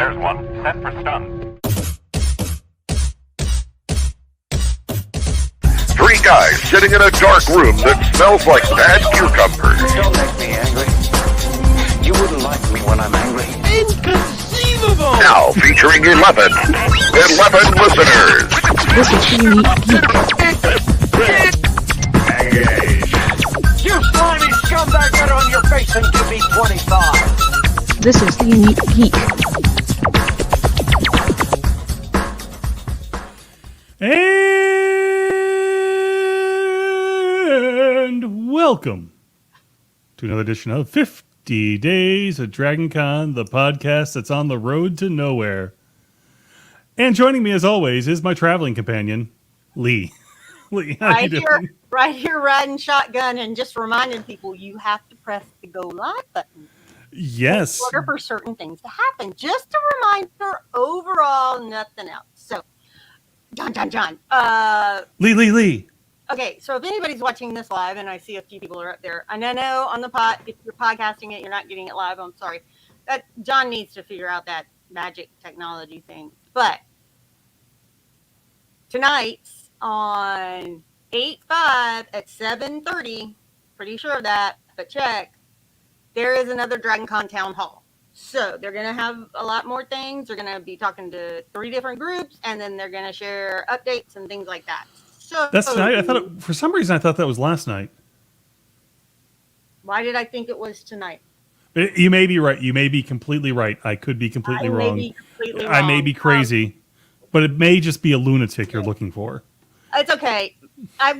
There's one. Set for stun. Three guys sitting in a dark room that smells like bad cucumbers. Don't make me angry. You wouldn't like me when I'm angry. Inconceivable! Now featuring 11 listeners. This is the Unique Geek. You slimy scumbag, get on your face and give me 25. This is the Unique Geek. And welcome to another edition of 50 Days of DragonCon, the podcast that's on the road to nowhere. And joining me, as always, is my traveling companion, Lee. Lee, how you doing? Right here, riding shotgun, and just reminding people you have to press the go live button. Yes. In order for certain things to happen. Just a reminder, overall, nothing else. So, John. Lee. Okay, so if anybody's watching this live, and I see a few people are up there, and I know on the pod, if you're podcasting it, you're not getting it live. I'm sorry. That John needs to figure out that magic technology thing. But tonight on 8/5 at 7:30, pretty sure of that, but check. There is another DragonCon town hall. So they're going to have a lot more things. They're going to be talking to 3 different groups, and then they're going to share updates and things like that. So That's tonight. I thought for some reason I thought that was last night. Why did I think it was tonight? You may be right. You may be completely right. I could be completely wrong. I may be crazy, but it may just be a lunatic you're looking for. It's okay. John,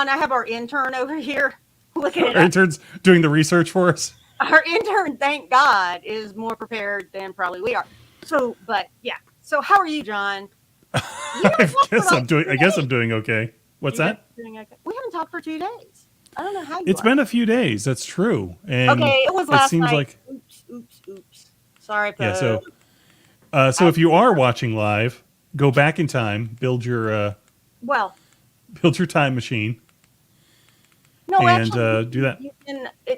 I have our intern over here looking at Our intern's doing the research for us. Our intern, thank God, is more prepared than probably we are. So, but yeah. So, how are you, John? I guess I'm doing okay. What's that? Doing okay. We haven't talked for 2 days. I don't know how you It's are. been a few days. That's true. And okay, it was last seems night. like Oops. Sorry, yeah. folks. So if you are watching live, go back in time, build your time machine. No, and actually, do that.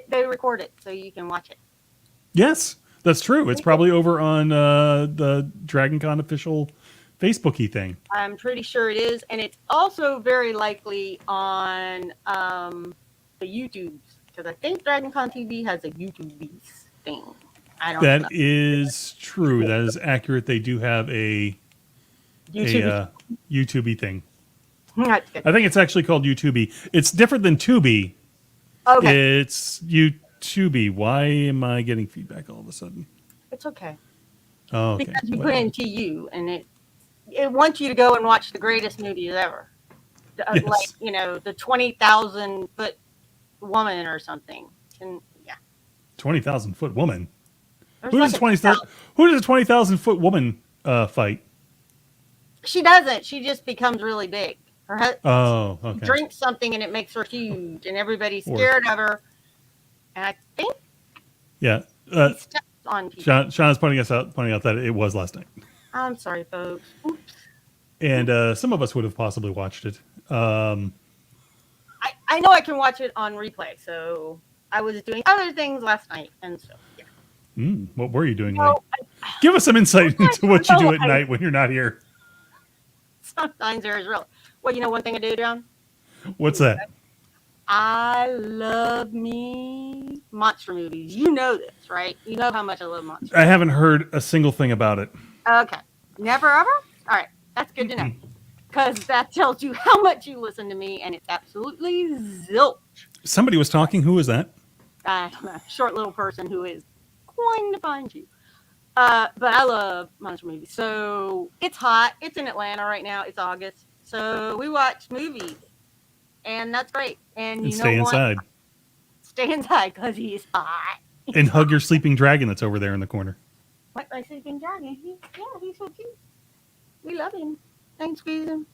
They record it, so you can watch it. Yes, that's true. It's probably over on the DragonCon official Facebooky thing. I'm pretty sure it is, and it's also very likely on the YouTubes, because I think DragonCon TV has a YouTube thing. I don't know. That is true. That is accurate. They do have a YouTubey thing. That's good. I think it's actually called YouTubey. It's different than Tubi. Okay. It's YouTubey. Why am I getting feedback all of a sudden? It's okay. Oh, okay. Because you put in TU, and it wants you to go and watch the greatest movies ever. Yes. Like, the 20,000 foot woman or something. And yeah. 20,000 foot woman. There's Who does like a 20,000 foot woman fight? She doesn't. She just becomes really big. Her Oh, okay. drinks something and it makes her huge, and everybody's scared of her. And I think Yeah. she steps on people. Sean is pointing out that it was last night. I'm sorry, folks. Oops. And some of us would have possibly watched it. I know I can watch it on replay, so I was doing other things last night, and so yeah. What were you doing? No, Give us some insight into what you do at night when you're not here. Sometimes there is real. Well, one thing I do, John? What's that? I love me monster movies. You know this, right? You know how much I love monsters. I haven't heard a single thing about it. Okay. Never ever? All right. That's good to know. Because that tells you how much you listen to me, and it's absolutely zilch. Somebody was talking. Who was that? I'm a short little person who is going to find you. But I love monster movies. So it's hot. It's in Atlanta right now. It's August. So we watch movies. And that's great. And stay inside. Stay inside because he's hot. And hug your sleeping dragon that's over there in the corner. What, my sleeping dragon? He's so cute. We love him. Thanks, squeeze him.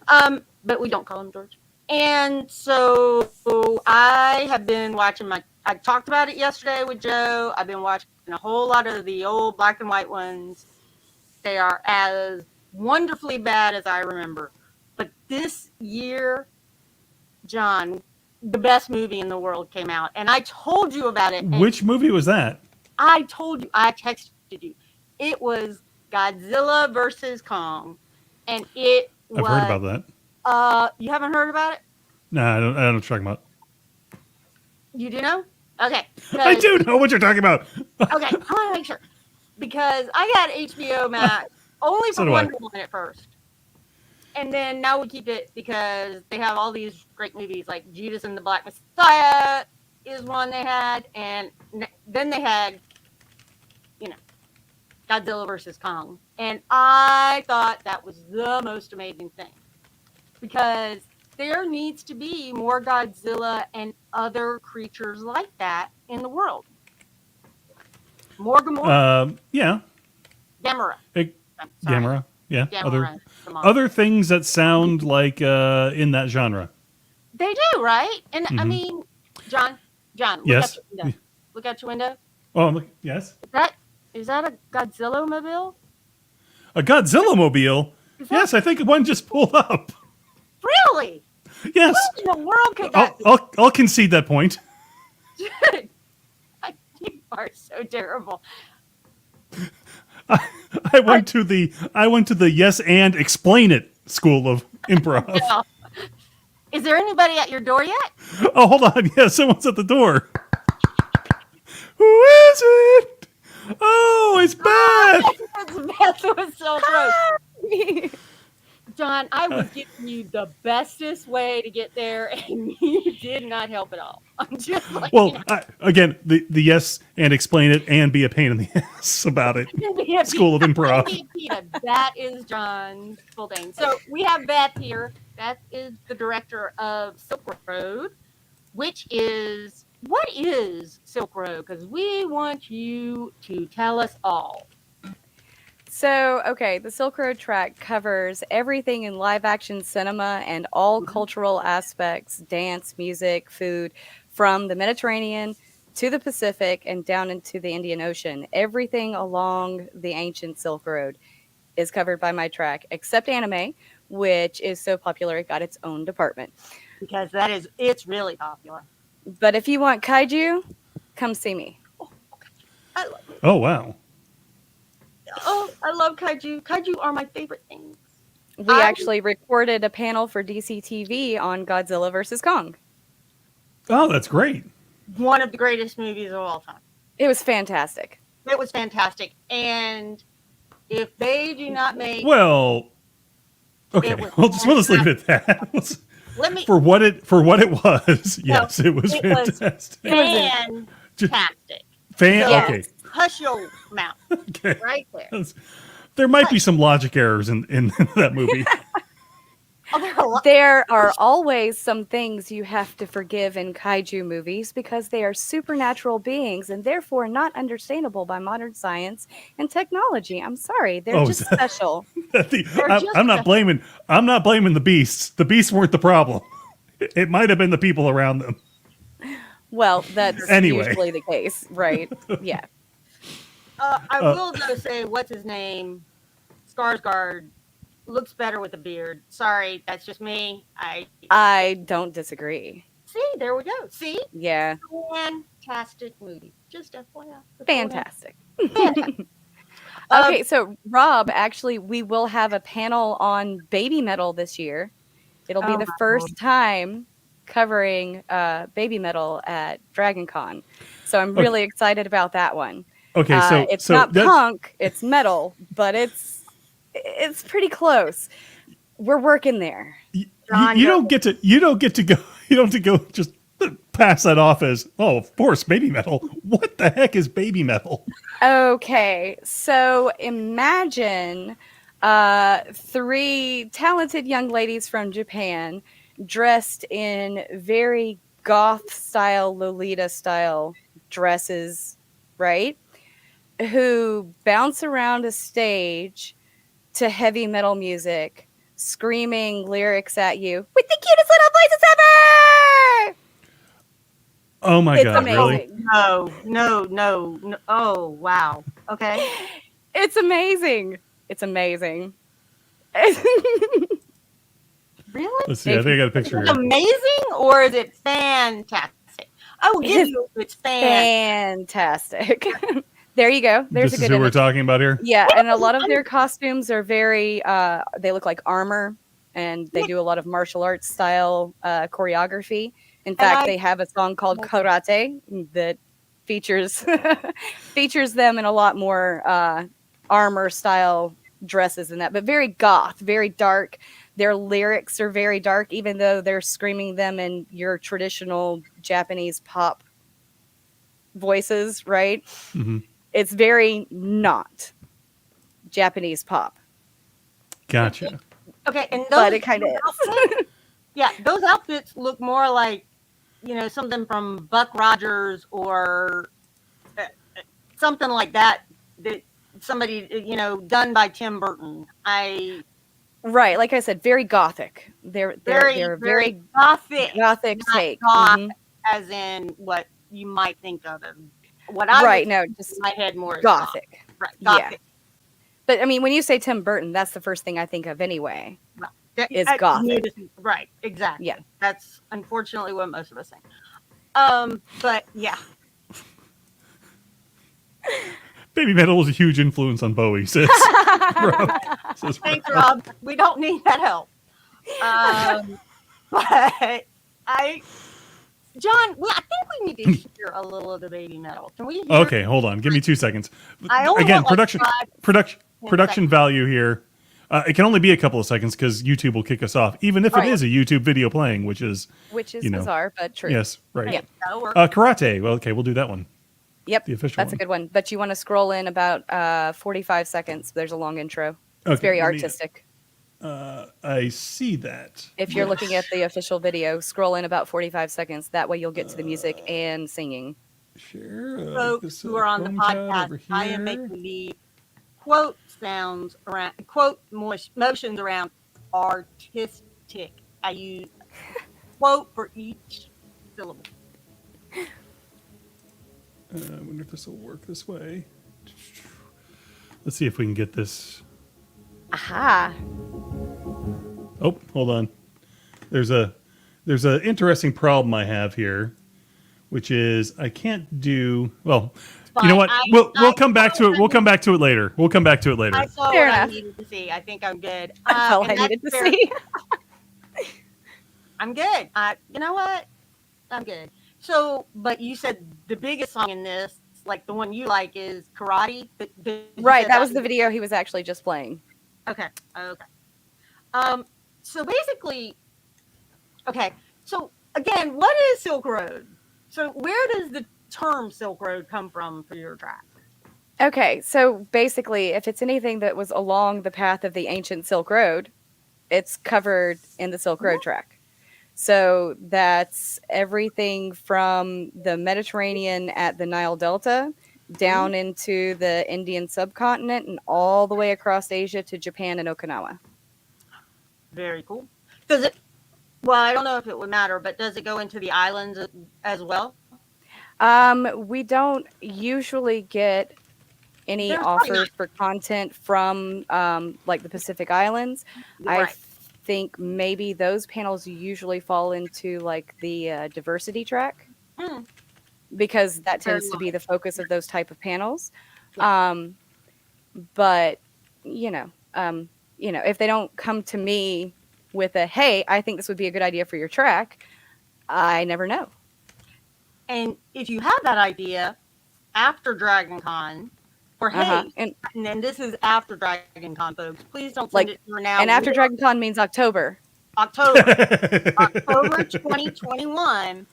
But we don't call him George. And so I have been watching I talked about it yesterday with Joe. I've been watching a whole lot of the old black and white ones. They are as wonderfully bad as I remember. But this year, John, the best movie in the world came out. And I told you about it. Which movie was that? I told you. I texted you. It was Godzilla versus Kong, and it was. I've heard about that. You haven't heard about it? No, I don't know what you're talking about. You do know? Okay. I do know what you're talking about. Okay, I want to make sure because I got HBO Max only So for do I. Wonder Woman at first, and then now we keep it because they have all these great movies like Judas and the Black Messiah is one they had, and then they had, Godzilla versus Kong, and I thought that was the most amazing thing because there needs to be more Godzilla and other creatures like that in the world. More Gamora. Yeah. Gamera. It, I'm sorry. Gamera. Yeah. Gamera. Other things that sound like in that genre. They do, right? And I Mhm. mean, John, look Yes. out your window. Look out your window. Oh, look, yes. Is that a Godzilla mobile? A Godzilla mobile. Is that Yes, I think one just pulled up. really? Yes. What in the world could that be? I'll concede that point. Dude, you are so terrible. I went to the yes and explain it school of improv. Well, is there anybody at your door yet? Oh, hold on. Yeah, someone's at the door. Who is it? Oh, it's Beth. Beth was so gross. John, I was giving you the bestest way to get there, and you did not help at all. I'm just like, Well, again, the yes and explain it and be a pain in the ass about it. School of improv. That is John's full name. So we have Beth here. Beth is the director of Silk Road, which is, what is Silk Road? Because we want you to tell us all. So, okay, the Silk Road track covers everything in live action cinema and all cultural aspects, dance, music, food, from the Mediterranean to the Pacific and down into the Indian Ocean. Everything along the ancient Silk Road is covered by my track, except anime, which is so popular it got its own department. Because it's really popular. But if you want kaiju, come see me. I love it. Oh, wow. Oh, I love kaiju. Kaiju are my favorite things. We actually recorded a panel for DCTV on Godzilla versus Kong. Oh, that's great. One of the greatest movies of all time. It was fantastic. It was fantastic. And if they do not make... Well, okay. It was We'll just leave it at that. Let me... For what it was, yes, it was fantastic. Fantastic. Yes. Okay. Hush your mouth. Okay. Right there. There might be some logic errors in that movie. Oh, there are a lot. There are always some things you have to forgive in kaiju movies because they are supernatural beings and therefore not understandable by modern science and technology. I'm sorry, they're just special. I'm not blaming the beasts. The beasts weren't the problem. It might have been the people around them. Well, that's Anyway. usually the case, right? Yeah. I will though say, what's his name? Skarsgård looks better with a beard. Sorry, that's just me. I don't disagree. See, there we go. See? Yeah. Fantastic movie. Just FYI. Fantastic. Fantastic. Okay, so Rob, actually, we will have a panel on baby metal this year. It'll be the first time covering baby metal at DragonCon. So I'm really excited about that one. Okay, so it's not punk, it's metal, but it's pretty close. We're working there. you don't get to go just pass that off as, oh, of course, baby metal. What the heck is baby metal? Okay, so imagine 3 talented young ladies from Japan dressed in very goth style, Lolita style dresses, right? Who bounce around a stage to heavy metal music, screaming lyrics at you with the cutest little voices ever! Oh my It's God, amazing. really? No. Oh, wow. Okay. It's amazing. It's amazing. Really? Let's see. I think I got a picture Is it here. amazing or is it fantastic? I will give you it's Fantastic. There you go. There's This a is good who we're image. talking about here. Yeah, and a lot of their costumes are very, they look like armor, and they do a lot of martial arts style choreography. In fact, they have a song called Karate that features features them in a lot more armor style dresses than that, but very goth, very dark. Their lyrics are very dark, even though they're screaming them in your traditional Japanese pop voices, right? Mm-hmm. It's very not Japanese pop. Gotcha. Okay, and those But it kind of is. outfits, yeah, those outfits look more like, something from Buck Rogers or something like that. That somebody, done by Tim Burton. Right, like I said, very gothic. They're very gothic. gothic Not take. goth, Mhm. as in what you might think of them. What I Right, would no, think just in my head more is gothic. Right, Yeah. gothic. But I mean, when you say Tim Burton, that's the first thing I think of anyway. Is gothic. Right, exactly. Yeah. That's unfortunately what most of us think. But yeah. Baby metal was a huge influence on Bowie, sis. Sis, Thanks, Rob. We don't need that help. But John, I think we need to hear a little of the baby metal. Can we? Hear Okay, hold on. Give me 2 seconds. I only Again, want, like, production seconds. value here. It can only be a couple of seconds because YouTube will kick us off, even if Right. it is a YouTube video playing, which is bizarre, but true. Yes, right. Yeah. That'll work. Karate. Well, okay, we'll do that one. Yep, The official that's one. a good one. But you want to scroll in about 45 seconds. There's a long intro. It's Okay, very let me- artistic. I see that. If you're looking at the official video, scroll in about 45 seconds. That way you'll get to the music and singing. Share. Folks who are on the podcast, I am making the quote sounds around, quote motions around artistic. I use quote for each syllable. I wonder if this will work this way. Let's see if we can get this. Aha. Oh, hold on. There's a interesting problem I have here, which is I can't do well. You know what? We'll come back to it. We'll come back to it later. We'll come back to it later. I saw Fair what I enough. needed to see. I think I'm good. That's all I and needed to fair. see. I'm good. You know what? I'm good. So, but you said the biggest song in this, like the one you like, is Karate. Right, that was the video he was actually just playing. Okay. So basically, okay. So again, what is Silk Road? So where does the term Silk Road come from for your track? Okay, so basically, if it's anything that was along the path of the ancient Silk Road, it's covered in the Silk Road track. So that's everything from the Mediterranean at the Nile Delta down into the Indian subcontinent and all the way across Asia to Japan and Okinawa. Very cool. Does it? Well, I don't know if it would matter, but does it go into the islands as well? We don't usually get any There's probably offers for content from like the Pacific Islands. I Right. think maybe those panels usually fall into like the diversity track because that tends to be the focus of those type of panels. But if they don't come to me with a, hey, I think this would be a good idea for your track, I never know. And if you have that idea after DragonCon, or hey, And then this is after DragonCon, folks. Please don't send it to her now. and after DragonCon means October. October 2021.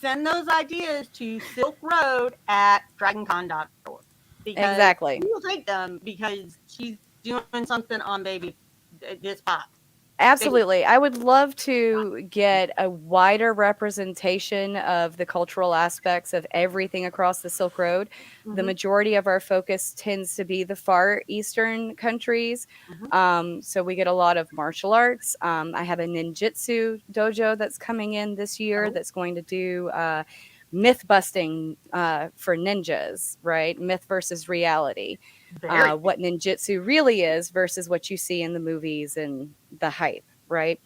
Send those ideas to silkroad@dragoncon.org. Because Exactly. we will take them because she's doing something on baby this pop. Absolutely. I would love to get a wider representation of the cultural aspects of everything across the Silk Road. The majority of our focus tends to be the far eastern countries. So we get a lot of martial arts. I have a ninjutsu dojo that's coming in this year that's going to do myth busting for ninjas, right? Myth versus reality. What ninjutsu really is versus what you see in the movies and the hype, right?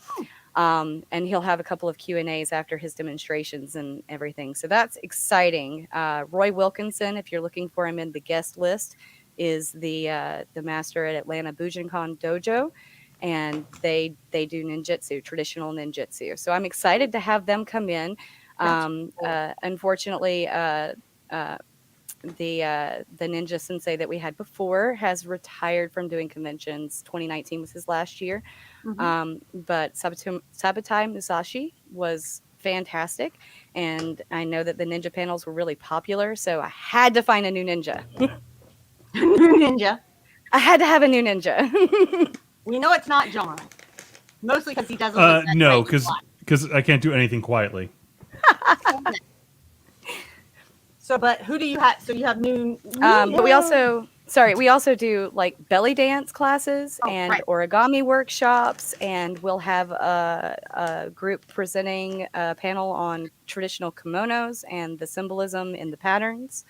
And he'll have a couple of Q&As after his demonstrations and everything. So that's exciting. Roy Wilkinson, if you're looking for him in the guest list, is the master at Atlanta Bujinkan Dojo, and they do ninjutsu, traditional ninjutsu. So I'm excited to have them come in. Unfortunately, the ninja sensei that we had before has retired from doing conventions. 2019 was his last year. But Sabatai Musashi was fantastic, and I know that the ninja panels were really popular, so I had to find a new ninja. Ninja. I had to have a new ninja. We know it's not John. Mostly because he doesn't. Look that No, great. because I can't do anything quietly. So, but who do you have? So you have new. But we also do like belly dance classes and origami workshops, and we'll have a group presenting a panel on traditional kimonos and the symbolism in the patterns.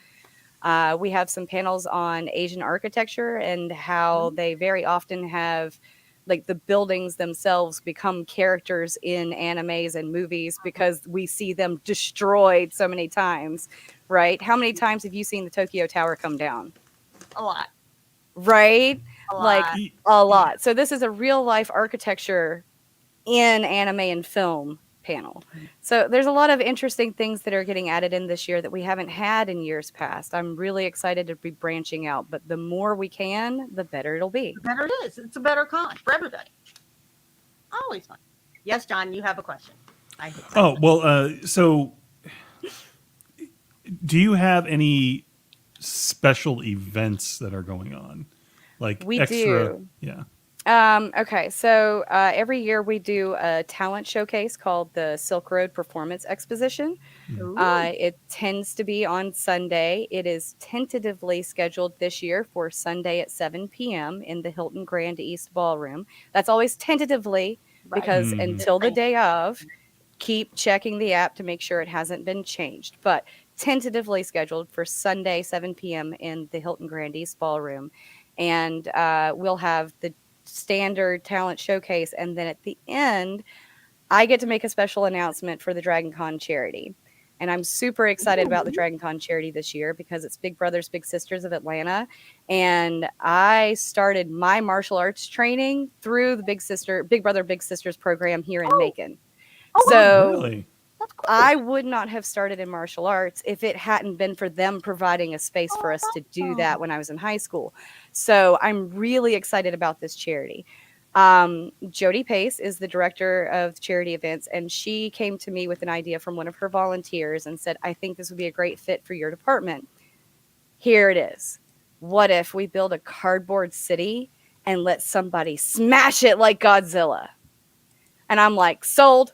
We have some panels on Asian architecture and how they very often have, like, the buildings themselves become characters in animes and movies because we see them destroyed so many times, right? How many times have you seen the Tokyo Tower come down? A lot. Right? Like a lot. So this is a real life architecture in anime and film panel. So there's a lot of interesting things that are getting added in this year that we haven't had in years past. I'm really excited to be branching out, but the more we can, the better it'll be. The better it is. It's a better con for everybody. Always fun. Yes, John, you have a question. So do you have any special events that are going on? Like we extra? Do. Yeah. Okay, so every year we do a talent showcase called the Silk Road Performance Exposition. It tends to be on Sunday. It is tentatively scheduled this year for Sunday at 7 p.m. in the Hilton Grand East Ballroom. That's always tentatively because until the day of, keep checking the app to make sure it hasn't been changed. But tentatively scheduled for Sunday, 7 p.m. in the Hilton Grand East Ballroom. And we'll have the standard talent showcase, and then at the end I get to make a special announcement for the DragonCon charity, and I'm super excited about the DragonCon charity this year because it's Big Brothers Big Sisters of Atlanta, and I started my martial arts training through the Big Brother Big Sisters program here in Macon. So really? I would not have started in martial arts if it hadn't been for them providing a space for us to do that when I was in high school. So I'm really excited about this charity. Jody Pace is the director of charity events, and she came to me with an idea from one of her volunteers and said, I think this would be a great fit for your department. Here it is. What if we build a cardboard city and let somebody smash it like Godzilla? And I'm like, sold.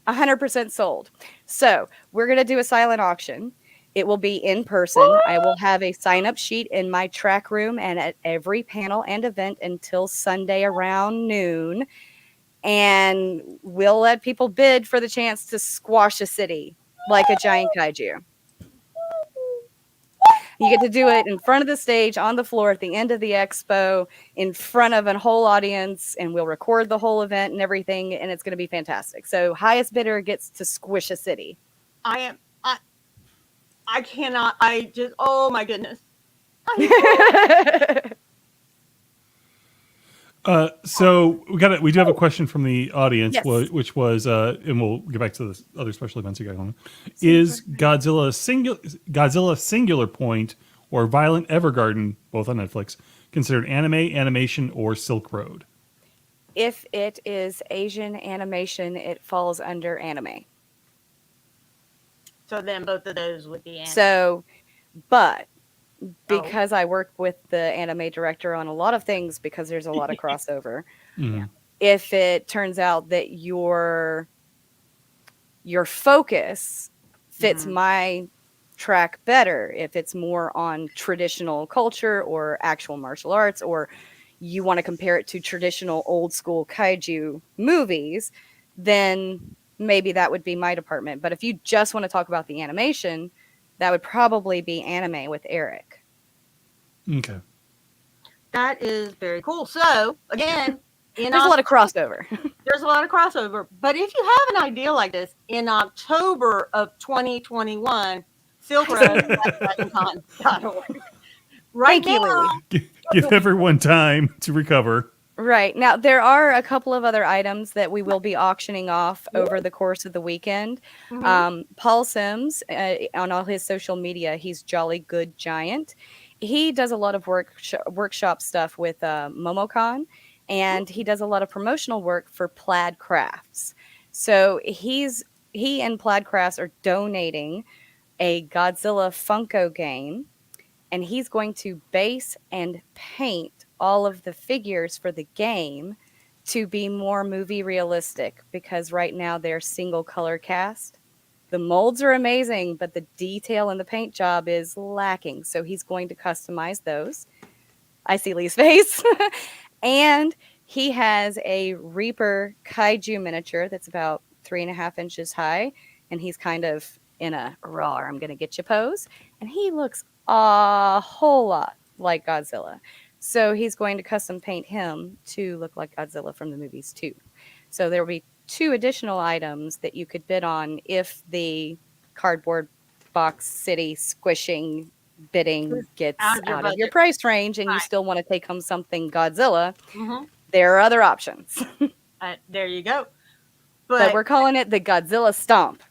100% sold. So we're going to do a silent auction. It will be in person. I will have a sign-up sheet in my track room and at every panel and event until Sunday around noon. And we'll let people bid for the chance to squash a city like a giant kaiju. You get to do it in front of the stage, on the floor, at the end of the expo, in front of a whole audience, and we'll record the whole event and everything, and it's going to be fantastic. So highest bidder gets to squish a city. I cannot, oh my goodness. So we do have a question from the audience, Yes. which was, and we'll get back to the other special events you got on. Is Godzilla Singular Point or Violent Evergarden, both on Netflix, considered anime, animation, or Silk Road? If it is Asian animation, it falls under anime. So then both of those would be anime. So, but because I work with the anime director on a lot of things, because there's a lot of crossover. If it turns out that your focus fits my track better, if it's more on traditional culture or actual martial arts, or you want to compare it to traditional old school kaiju movies, then maybe that would be my department. But if you just want to talk about the animation, that would probably be anime with Eric. Okay. That is very cool. So, again, In There's a lot of crossover. There's a lot of crossover. But if you have an idea like this, in October of 2021, Silk Road at DragonCon.org. Right Thank you, now, Lee. Give everyone time to recover. Right. Now, there are a couple of other items that we will be auctioning off over the course of the weekend. Paul Sims, on all his social media, he's Jolly Good Giant. He does a lot of workshop stuff with MomoCon, and he does a lot of promotional work for Plaid Crafts. So he and Plaid Crafts are donating a Godzilla Funko game, and he's going to base and paint all of the figures for the game to be more movie realistic, because right now they're single color cast. The molds are amazing, but the detail in the paint job is lacking. So he's going to customize those. I see Lee's face. And he has a Reaper kaiju miniature that's about 3.5 inches high. And he's kind of in a raw, I'm going to get you pose. And he looks a whole lot like Godzilla. So he's going to custom paint him to look like Godzilla from the movies too. So there will be 2 additional items that you could bid on if the cardboard box city squishing bidding gets out of your price range and you still want to take home something Godzilla. There are other options. there you go. But we're calling it the Godzilla Stomp.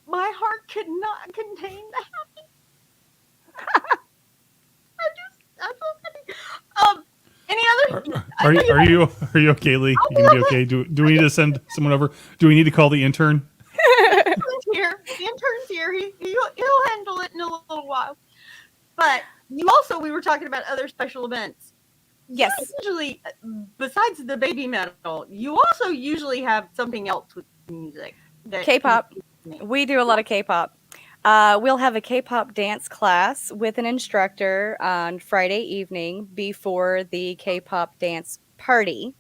My heart could not contain the happy. I'm so happy. Any other? Are you okay, Lee? You gonna be okay? Do we need to send someone over? Do we need to call the intern? Here, the intern's here. He'll handle it in a little while. But we were talking about other special events. Yes. Usually, besides the baby metal, you also usually have something else with music. K-pop. We do a lot of K-pop. We'll have a K-pop dance class with an instructor on Friday evening before the K-pop dance party,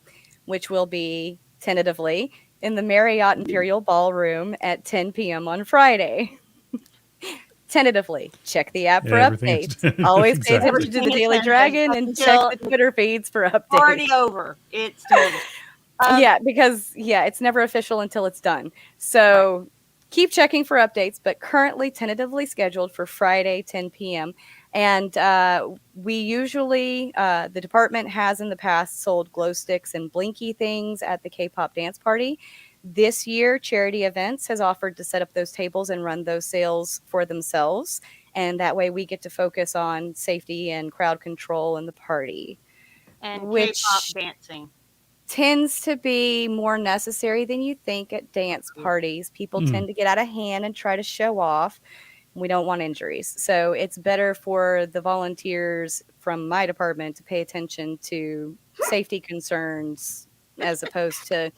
which will be tentatively in the Marriott Imperial Ballroom at 10 p.m. on Friday. Tentatively. Check the app for updates. Always pay attention to the Daily Dragon and check the Twitter feeds for updates. Party over. It's totally. Because it's never official until it's done. So keep checking for updates, but currently tentatively scheduled for Friday, 10 p.m. And we usually, the department has in the past sold glow sticks and blinky things at the K-pop dance party. This year, Charity Events has offered to set up those tables and run those sales for themselves. And that way we get to focus on safety and crowd control in the party. And which K-pop dancing tends to be more necessary than you think at dance parties. People tend to get out of hand and try to show off. We don't want injuries. So it's better for the volunteers from my department to pay attention to safety concerns as opposed to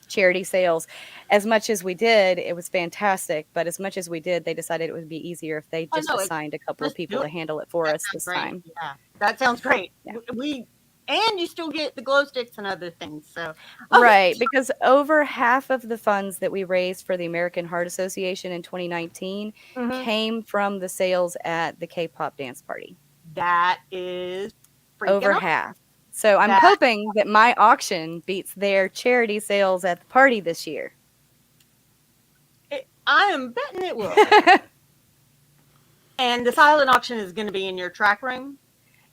charity sales. As much as we did, it was fantastic. But as much as we did, they decided it would be easier if they just assigned a couple of people to handle it for us this time. Yeah, that sounds great. Yeah. And you still get the glow sticks and other things. So right, because over half of the funds that we raised for the American Heart Association in 2019 came from the sales at the K-pop dance party. That is over half. So I'm hoping that my auction beats their charity sales at the party this year. I am betting it will. And the silent auction is going to be in your track room?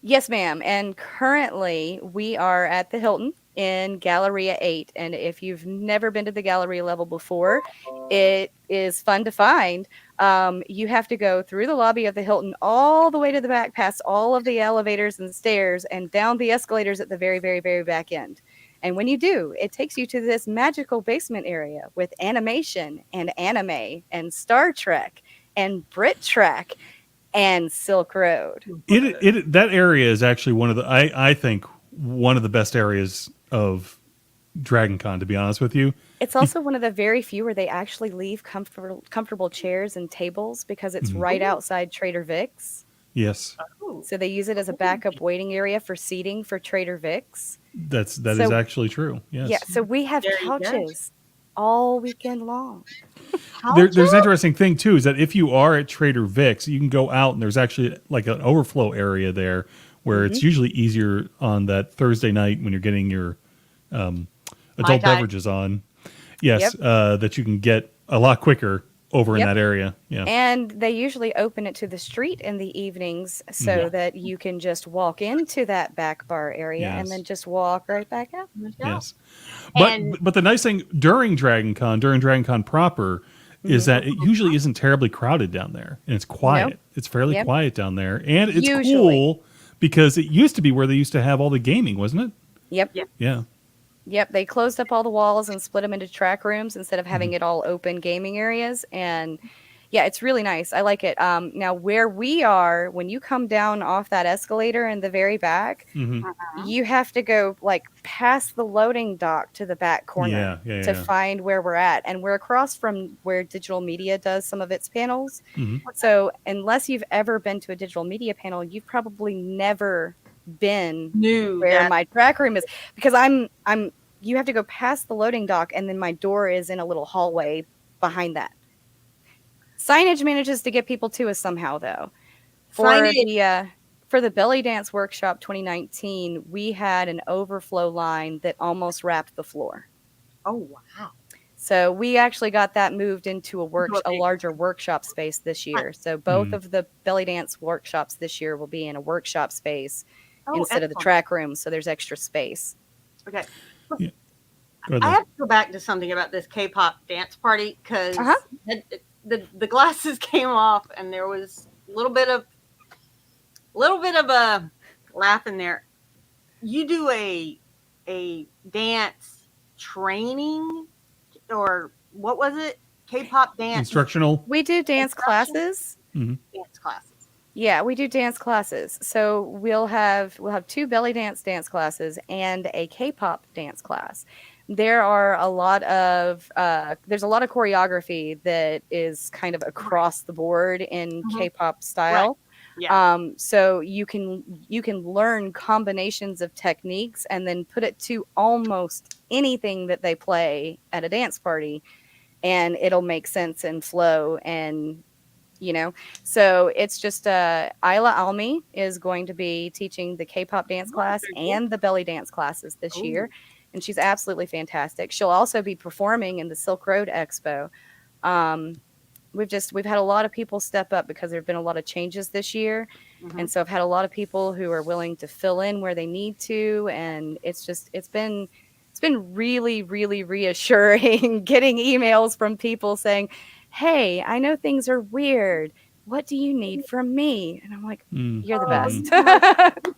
Yes, ma'am. And currently we are at the Hilton in Galleria 8. And if you've never been to the Galleria level before, it is fun to find. You have to go through the lobby of the Hilton all the way to the back, past all of the elevators and stairs, and down the escalators at the very, very, very back end. And when you do, it takes you to this magical basement area with animation and anime and Star Trek and Brit Trek and Silk Road. That area is actually one of the I think one of the best areas of DragonCon, to be honest with you. It's also one of the very few where they actually leave comfortable chairs and tables because it's right outside Trader Vic's. Yes. So they use it as a backup waiting area for seating for Trader Vic's. That is actually true. Yes. Yeah. So we have couches all weekend long. There's an interesting thing too, is that if you are at Trader Vic's, you can go out and there's actually like an overflow area there where it's usually easier on that Thursday night when you're getting your adult Tai. beverages on. Yes, that you can get a lot quicker over in that area. Yeah. And they usually open it to the street in the evenings so that you can just walk into that back bar area and then just walk right back out. Yes. And- But the nice thing during DragonCon proper, is that it usually isn't terribly crowded down there, and it's quiet. Nope. It's fairly quiet down there, and it's Usually. cool because it used to be where they used to have all the gaming, wasn't it? Yep. Yeah. Yep, they closed up all the walls and split them into track rooms instead of having it all open gaming areas. And yeah, it's really nice. I like it. Now, where we are, when you come down off that escalator in the very back, you have to go like past the loading dock to the back corner to find where we're at. And we're across from where digital media does some of its panels. So unless you've ever been to a digital media panel, you've probably never been where my track room is, because you have to go past the loading dock and then my door is in a little hallway behind that. Signage manages to get people to us somehow though. For the Belly Dance Workshop 2019, we had an overflow line that almost wrapped the floor. Oh wow. So we actually got that moved into a larger workshop space this year. So both of the Belly Dance workshops this year will be in a workshop space instead of the track room, so there's extra space. Okay. Yeah. I have to go back to something about this K-pop dance party because the glasses came off and there was a little bit of a laugh in there. You do a dance training, or what was it? K-pop dance Instructional. We do dance classes. Dance classes. Yeah, we do dance classes. So we'll have 2 belly dance classes and a K-pop dance class. There are there's a lot of choreography that is kind of across the board in K-pop style. Right. Yeah. So you can learn combinations of techniques and then put it to almost anything that they play at a dance party, and it'll make sense and flow. And so it's just Isla Almi is going to be teaching the K-pop dance class and the belly dance classes this year. And she's absolutely fantastic. She'll also be performing in the Silk Road Expo. We've had a lot of people step up because there have been a lot of changes this year. And so I've had a lot of people who are willing to fill in where they need to. And it's been really, really reassuring getting emails from people saying, hey, I know things are weird. What do you need from me? And I'm like, you're the best.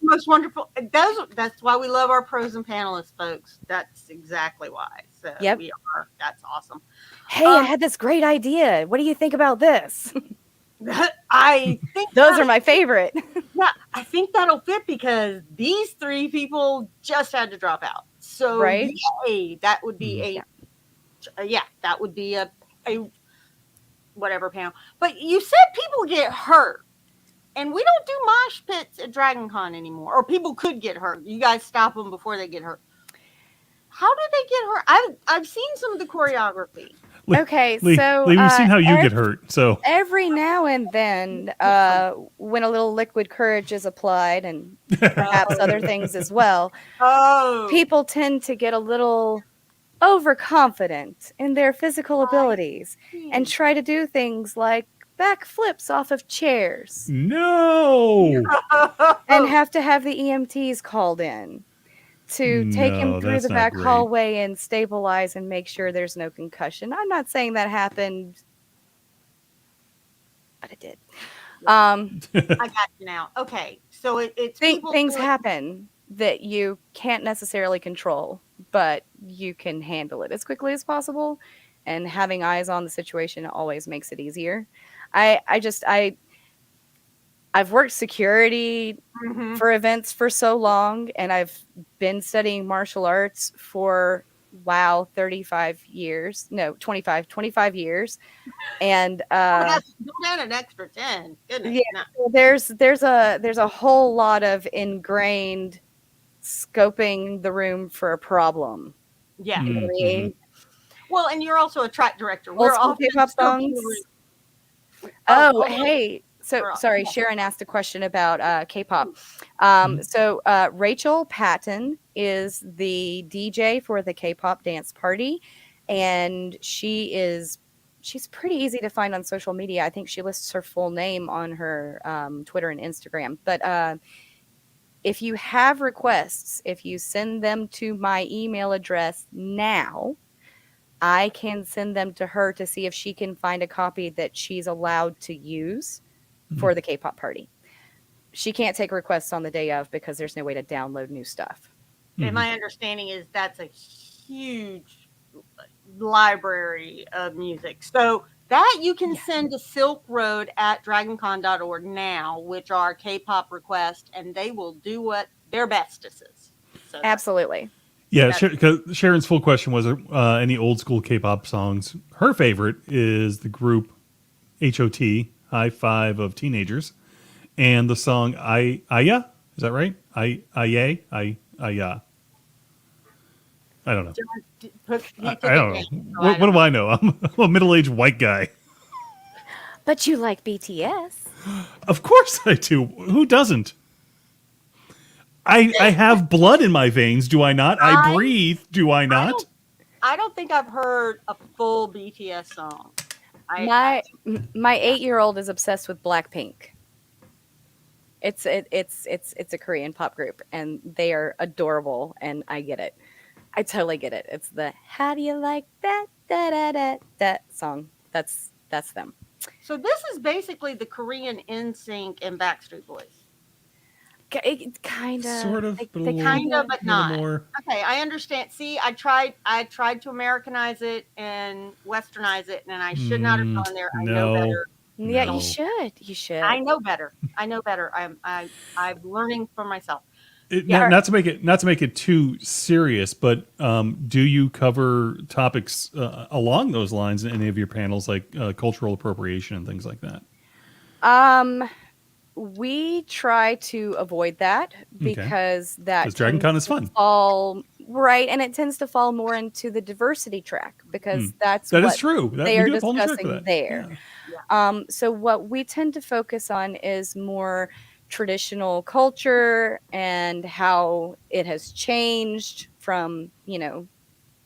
Most wonderful. That's why we love our pros and panelists, folks. That's exactly why. So we are. That's awesome. Hey, I had this great idea. What do you think about this? I think those are my favorite. Yeah, I think that'll fit because these 3 people just had to drop out. So yay, that would be that would be a whatever panel. But you said people get hurt, and we don't do mosh pits at DragonCon anymore, or people could get hurt. You guys stop them before they get hurt. How do they get hurt? I've seen some of the choreography. Okay, Lee, so we've seen how you get hurt. So every now and then, when a little liquid courage is applied, and perhaps other things as well, people tend to get a little overconfident in their physical abilities and try to do things like backflips off of chairs. No. And have to have the EMTs called in to take him through the back hallway and stabilize and make sure there's no concussion. I'm not saying that happened, but it did. I got you now. Okay, so it's things happen that you can't necessarily control, but you can handle it as quickly as possible. And having eyes on the situation always makes it easier. I've worked security for events for so long, and I've been studying martial arts for 25 years. And go down an extra 10. Goodness. Yeah, there's a whole lot of ingrained scoping the room for a problem. Yeah. Mm-hmm. Well, and you're also a track director. We're all hip hop songs. Hey, So sorry, Sharon asked a question about K-pop. Mm-hmm. So Rachel Patton is the DJ for the K-pop dance party, and she's pretty easy to find on social media. I think she lists her full name on her Twitter and Instagram. But if you have requests, if you send them to my email address now, I can send them to her to see if she can find a copy that she's allowed to use for the K-pop party. She can't take requests on the day of because there's no way to download new stuff. And my understanding is that's a huge library of music. So that you can send to Silk Road at dragoncon.org now, which are K-pop requests, and they will do what their bestest is. So Absolutely. Yeah, because Sharon's full question was any old school K-pop songs. Her favorite is the group HOT, High Five of Teenagers, and the song Aya. Is that right? Aya. I don't know. I don't know. What do I know? I'm a middle-aged white guy. But you like BTS. Of course I do. Who doesn't? I have blood in my veins, do I not? I breathe, do I not? I don't think I've heard a full BTS song. My 8-year-old is obsessed with Blackpink. It's a Korean pop group, and they are adorable, and I get it. I totally get it. It's the "How do you like that da da da that" song. That's them. So this is basically the Korean NSYNC and Backstreet Boys. Kind of, sort of, but but not. more. Okay, I understand. See, I tried to Americanize it and Westernize it, and I should not have gone there. I know better. Yeah, No. you should. I know better. I'm learning for myself. Not to make it too serious, but do you cover topics along those lines in any of your panels, like cultural appropriation and things like that? We try to avoid that because DragonCon is fun. Right, and it tends to fall more into the diversity track because that is true. They are discussing there. Yeah. So what we tend to focus on is more traditional culture and how it has changed from,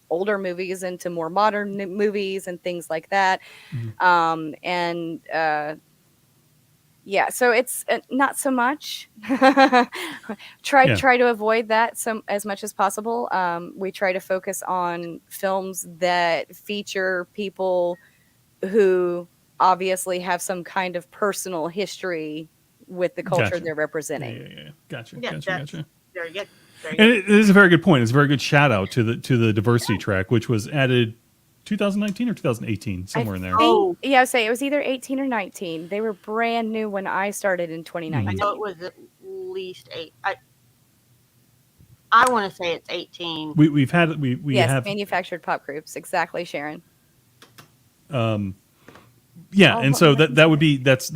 older movies into more modern movies and things like that. So it's not so much. Try to avoid that as much as possible. We try to focus on films that feature people who obviously have some kind of personal history with the culture they're representing. Yeah. Gotcha. Very good. And it is a very good point. It's a very good shout out to the diversity track, which was added 2019 or 2018, somewhere in there. I say it was either 18 or 19. They were brand new when I started in 2019. I know it was at least 8. I want to say it's 18. We have manufactured pop groups, exactly, Sharon. And so that would be that's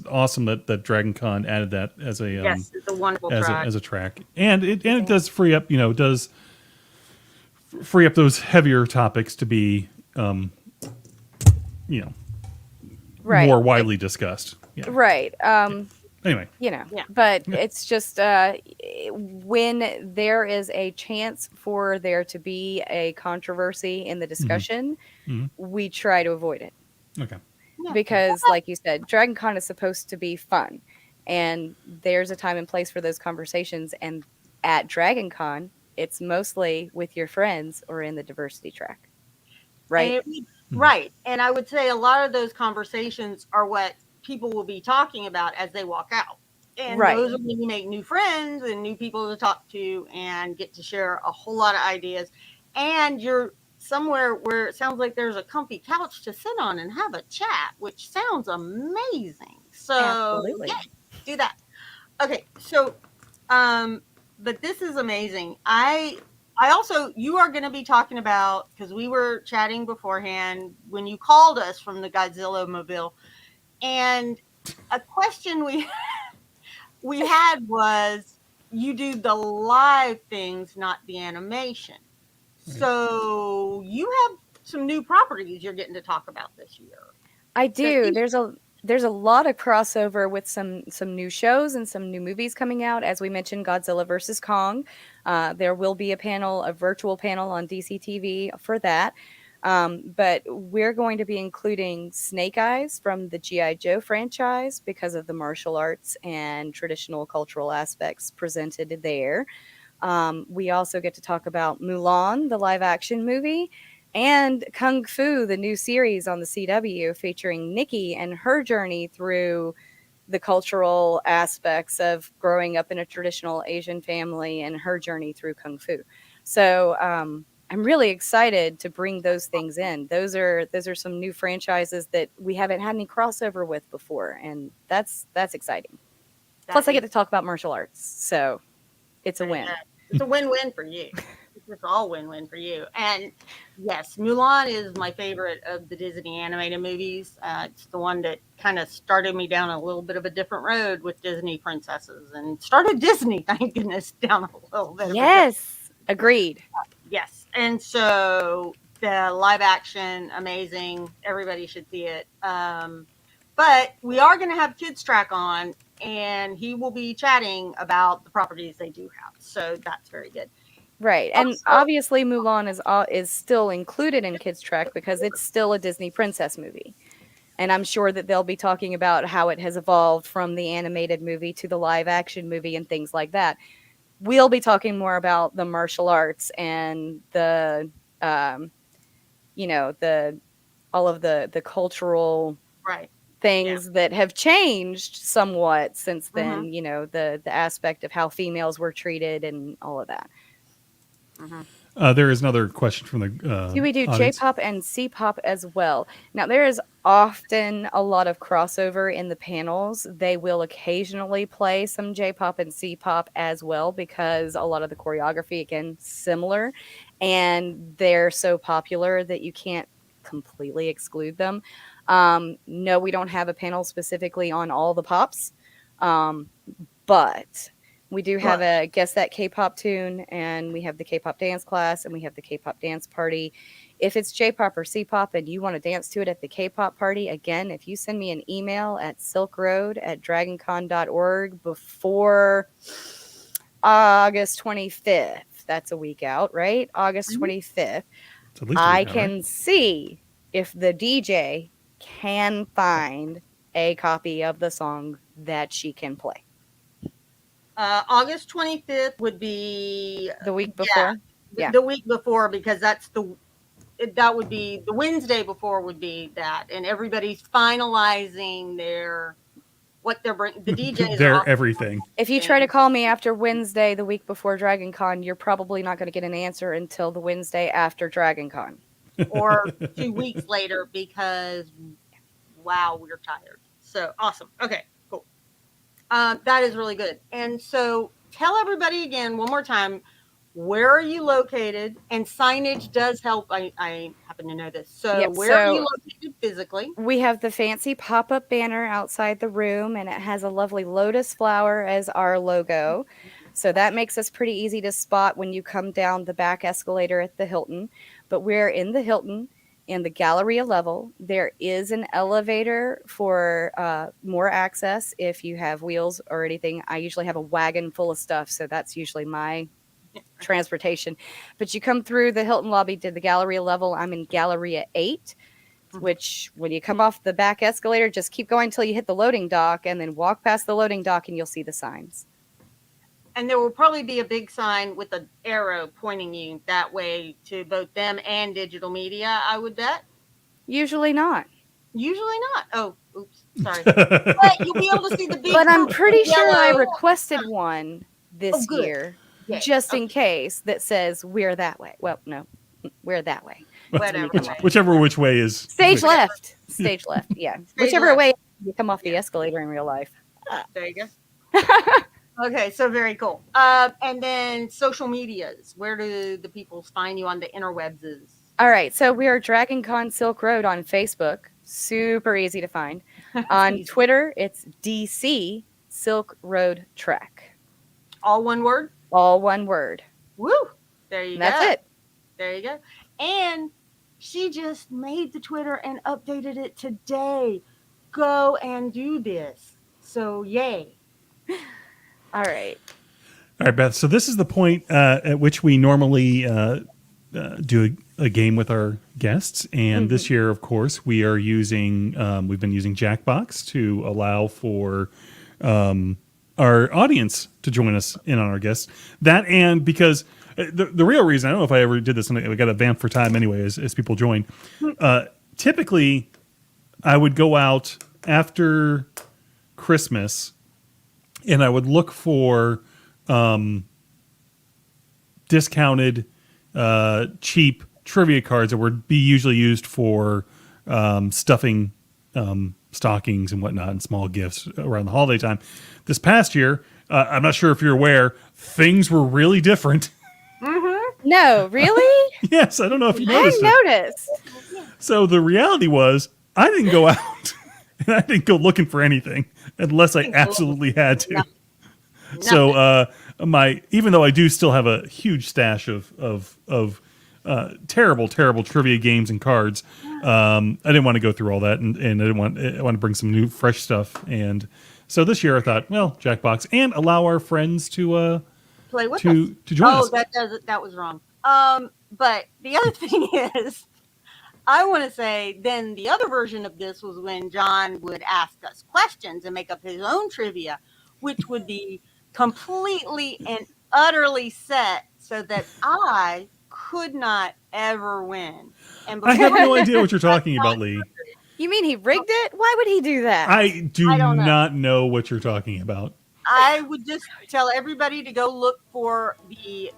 awesome that DragonCon added that as a yes, it's a wonderful track. as a track, and it does free up those heavier topics to be more widely discussed. Yeah. Right. Anyway. But it's just when there is a chance for there to be a controversy in the discussion, we try to avoid it. Okay. Because, like you said, DragonCon is supposed to be fun, and there's a time and place for those conversations. And at DragonCon, it's mostly with your friends or in the diversity track, right? Right. And I would say a lot of those conversations are what people will be talking about as they walk out. And those are when you make new friends and new people to talk to and get to share a whole lot of ideas. And you're somewhere where it sounds like there's a comfy couch to sit on and have a chat, which sounds amazing. So absolutely. Do that. Okay. So, but this is amazing. I also, you are going to be talking about, because we were chatting beforehand when you called us from the Godzilla mobile, and a question we had was, you do the live things, not the animation. So you have some new properties you're getting to talk about this year. I do. There's a there's a lot of crossover with some new shows and some new movies coming out. As we mentioned, Godzilla versus Kong. There will be a virtual panel on DC TV for that. But we're going to be including Snake Eyes from the G.I. Joe franchise because of the martial arts and traditional cultural aspects presented there. We also get to talk about Mulan, the live action movie, and Kung Fu, the new series on the CW featuring Nikki and her journey through the cultural aspects of growing up in a traditional Asian family and her journey through Kung Fu. So I'm really excited to bring those things in. Those are some new franchises that we haven't had any crossover with before, and that's exciting. Plus, I get to talk about martial arts, so it's a win. It's a win-win for you. It's all win-win for you. And yes, Mulan is my favorite of the Disney animated movies. It's the one that kind of started me down a little bit of a different road with Disney princesses and started Disney, thank goodness, down a little bit. Yes, agreed. Yes. And so the live action, amazing. Everybody should see it. But we are going to have Kids Track on, and he will be chatting about the properties they do have. So that's very good. Right, and obviously Mulan is still included in Kids Track because it's still a Disney princess movie. And I'm sure that they'll be talking about how it has evolved from the animated movie to the live action movie and things like that. We'll be talking more about the martial arts and the all of the cultural things that have changed somewhat since then. You know, the aspect of how females were treated and all of that. There is another question from the we do audience. J-pop and C-pop as well. Now, there is often a lot of crossover in the panels. They will occasionally play some J-pop and C-pop as well because a lot of the choreography, again, similar, and they're so popular that you can't completely exclude them. No, we don't have a panel specifically on all the pops, but we do have a Guess That K-pop tune, and we have the K-pop dance class, and we have the K-pop dance party. If it's J-pop or C-pop and you want to dance to it at the K-pop party, again, if you send me an email at silkroad@dragoncon.org before August 25th, that's a week out, right? August 25th, I can see if the DJ can find a copy of the song that she can play. August 25th would be the week before. The week before, because that would be the Wednesday before would be that, and everybody's finalizing what they're bringing. The DJs their everything. If you try to call me after Wednesday, the week before DragonCon, you're probably not going to get an answer until the Wednesday after DragonCon, or 2 weeks later, because we're tired. So awesome. Okay. That is really good. And so tell everybody again, one more time, where are you located? And signage does help. I happen to know this. So where are you located physically? We have the fancy pop-up banner outside the room, and it has a lovely lotus flower as our logo. So that makes us pretty easy to spot when you come down the back escalator at the Hilton. But we're in the Hilton. In the Galleria level, there is an elevator for more access if you have wheels or anything. I usually have a wagon full of stuff, so that's usually my transportation. But you come through the Hilton lobby to the Galleria level. I'm in Galleria 8, which when you come off the back escalator, just keep going until you hit the loading dock and then walk past the loading dock and you'll see the signs. And there will probably be a big sign with an arrow pointing you that way to both them and digital media, I would bet. Usually not. Oh, oops, sorry. But you'll be able to see the big. But I'm pretty sure I requested one this year, just in case, that says we're that way. Well, no, we're that way. Whichever which way is. Stage left. Stage left, yeah. Whichever way you come off the escalator in real life. There you go. Okay, so very cool. And then social medias. Where do the people find you on the interwebs? All right, so we are DragonCon Silk Road on Facebook. Super easy to find. On Twitter, it's DC Silk Road Track. All one word? All one word. Woo! There you go. That's it. There you go. And she just made the Twitter and updated it today. go and do this. So yay. All right. All right, Beth. So this is the point at which we normally do a game with our guests, and this year, of course, we are using. We've been using Jackbox to allow for our audience to join us in on our guests. That and because the real reason, I don't know if I ever did this, and we got to vamp for time anyway as people join. Typically, I would go out after Christmas, and I would look for discounted, cheap trivia cards that would be usually used for stuffing stockings and whatnot and small gifts around the holiday time. This past year, I'm not sure if you're aware, things were really different. No, really? Yes, I don't know if you I noticed it. noticed. So the reality was, I didn't go out and I didn't go looking for anything unless I absolutely had to. So even though I do still have a huge stash of terrible trivia games and cards, I didn't want to go through all that, and I want to bring some new fresh stuff. And so this year I thought, well, Jackbox, and allow our friends to Play with us. to join us. That was wrong. But the other thing is, I want to say then the other version of this was when John would ask us questions and make up his own trivia, which would be completely and utterly set so that I could not ever win. And I have no idea what you're talking about, Lee. You mean he rigged it? Why would he do that? I do don't know. not know what you're talking about. I would just tell everybody to go look for the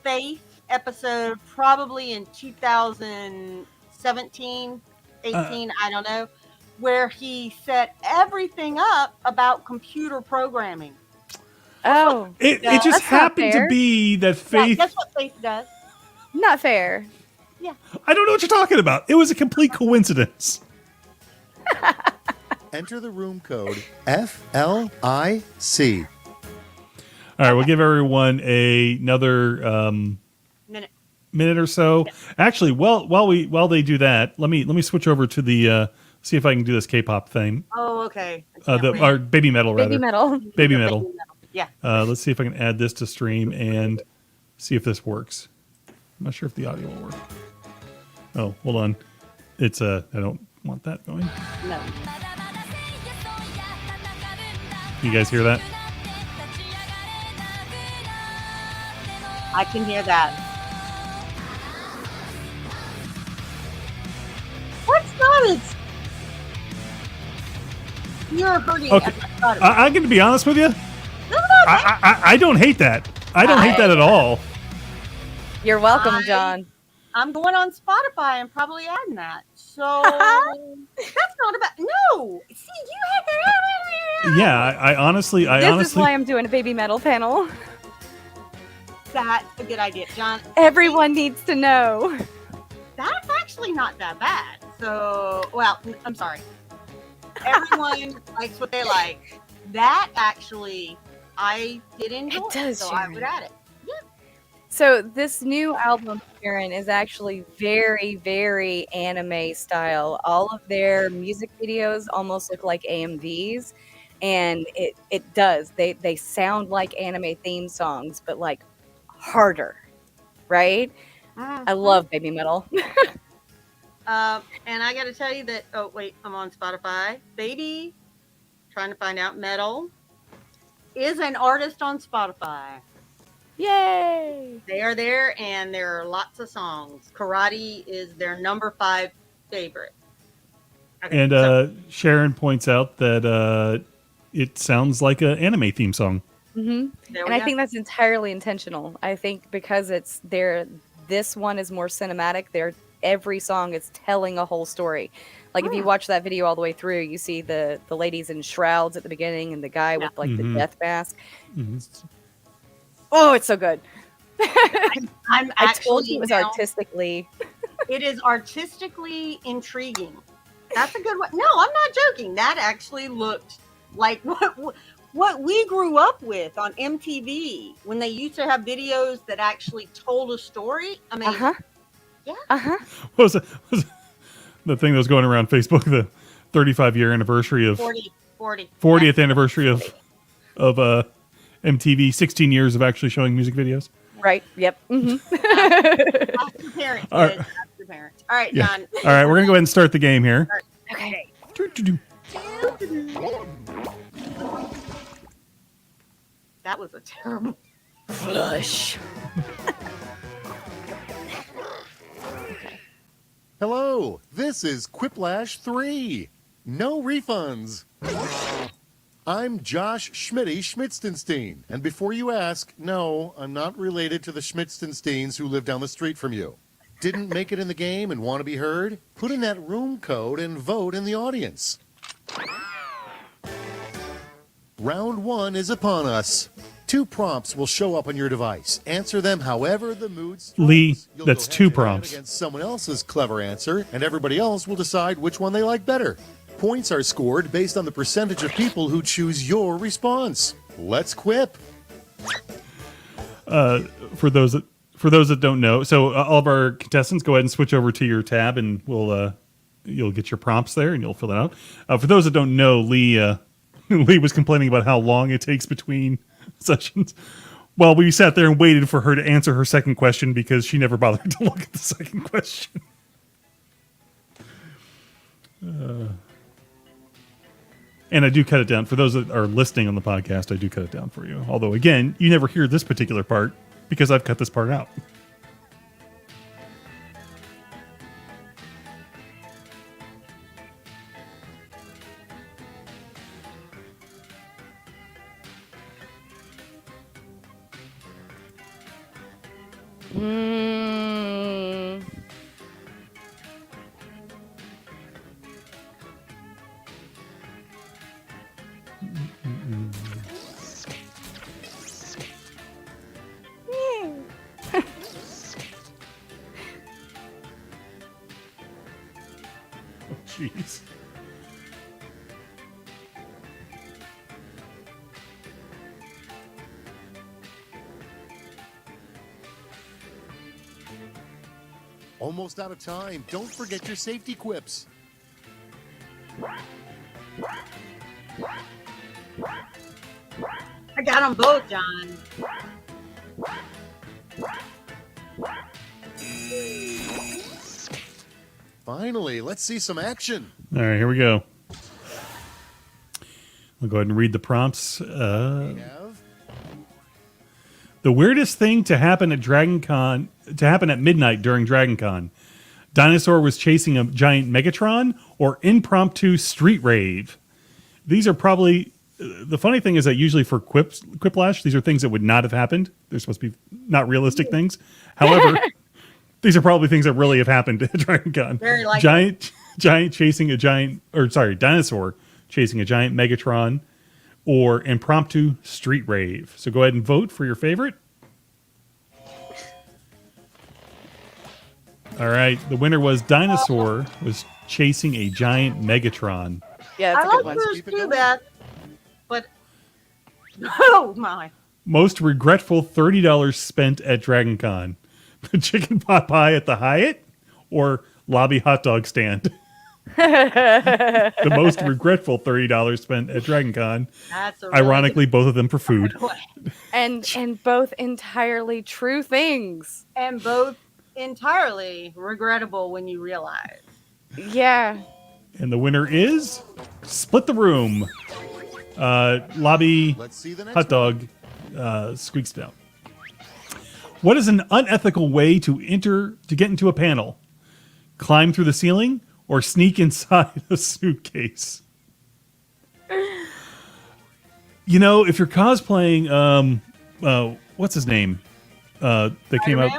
Faith episode, probably in 2017, 18, I don't know, where he set everything up about computer programming. Oh, It that's just not happened to fair. be that Yeah, Faith. that's what Faith does. not fair. I don't know what you're talking about. It was a complete coincidence. Enter the room code FLIC. All right, we'll give everyone another minute or so. Actually, while they do that, let me switch over to the see if I can do this K-pop thing. Oh, okay. I can't wait. Our baby metal rather. Baby metal. Baby metal. Yeah. Let's see if I can add this to stream and see if this works. I'm not sure if the audio will work. Oh, hold on. It's I don't want that going. No. You guys hear that? I can hear that. What's not it? You're hurting. Okay. I'm going to be honest with you. I don't hate that. I don't hate that at all. You're welcome, John. I'm going on Spotify and probably adding that. So that's not about. No. See, you had that. Yeah, I honestly, This is why I'm doing a baby metal panel. That's a good idea, John. Everyone needs to know. That's actually not that bad. So, well, I'm sorry. Everyone likes what they like. That actually, I did enjoy. It does, so I Sharon. would add it. So this new album, Sharon, is actually very, very anime style. All of their music videos almost look like AMVs, and it does. They sound like anime theme songs, but like harder, right? I love baby metal. And I got to tell you that. Oh wait, I'm on Spotify. Baby, trying to find out. Metal is an artist on Spotify. Yay! They are there, and there are lots of songs. Karate is their number 5 favorite. Okay, And so- Sharon points out that it sounds like an anime theme song. hmm there And we I go. think that's entirely intentional. I think because it's there, this one is more cinematic. Every song is telling a whole story. Like if you watch that video all the way through, you see the ladies in shrouds at the beginning and the guy with like the death mask. Oh, it's so good. I'm I told actually you it was now- artistically. It is artistically intriguing. That's a good one. No, I'm not joking. That actually looked like what we grew up with on MTV when they used to have videos that actually told a story. I mean, Uh huh. Yeah. Uh huh. What was the thing that was going around Facebook? 35-year anniversary of 40. 40th anniversary of MTV. 16 years of actually showing music videos. Right. Yep. Mm-hmm. Ask your parents. All right. Ask your parents. All right, Yeah. John. All right, we're gonna go ahead and start the game here. Okay. That was a terrible. Flush. Hello, this is Quiplash 3. No refunds. I'm Josh Schmitty Schmitzenstein, and before you ask, no, I'm not related to the Schmitzensteins who live down the street from you. Didn't make it in the game and want to be heard? Put in that room code and vote in the audience. Round 1 is upon us. 2 prompts will show up on your device. Answer them however the mood strikes. Lee, You'll that's go 2 head-to-head prompts. against someone else's clever answer, and everybody else will decide which one they like better. Points are scored based on the percentage of people who choose your response. Let's quip. For those that don't know, so all of our contestants, go ahead and switch over to your tab, and you'll get your prompts there, and you'll fill that out. For those that don't know, Lee was complaining about how long it takes between sessions. Well, we sat there and waited for her to answer her second question because she never bothered to look at the second question. And I do cut it down. For those that are listening on the podcast, I do cut it down for you. Although, again, you never hear this particular part because I've cut this part out. Jeez. Almost out of time. Don't forget your safety quips. I got them both, John. Finally, let's see some action. All right, here we go. I'll go ahead and read the prompts. We have The weirdest thing to happen at DragonCon, to happen at midnight during DragonCon. Dinosaur was chasing a giant Megatron or impromptu street rave. These are probably, the funny thing is that usually for Quiplash, these are things that would not have happened. They're supposed to be not realistic things. However, these are probably things that really have happened at DragonCon. Very likely. Dinosaur chasing a giant Megatron or impromptu street rave. So go ahead and vote for your favorite. All right, the winner was Dinosaur was chasing a giant Megatron. Yeah, I that's a good like one. those Keep it too, going. Beth. But oh my! Most regretful $30 spent at DragonCon. The chicken pot pie at the Hyatt or lobby hot dog stand. The most regretful $30 spent at DragonCon. That's a really Ironically, both of them for food. good- And both entirely true things. and both entirely regrettable when you realize. Yeah. And the winner is Split the Room. Lobby Let's see the next hot dog squeaks down. What is an unethical way to get into a panel? Climb through the ceiling or sneak inside a suitcase? You know, if you're cosplaying, what's his name? That came out.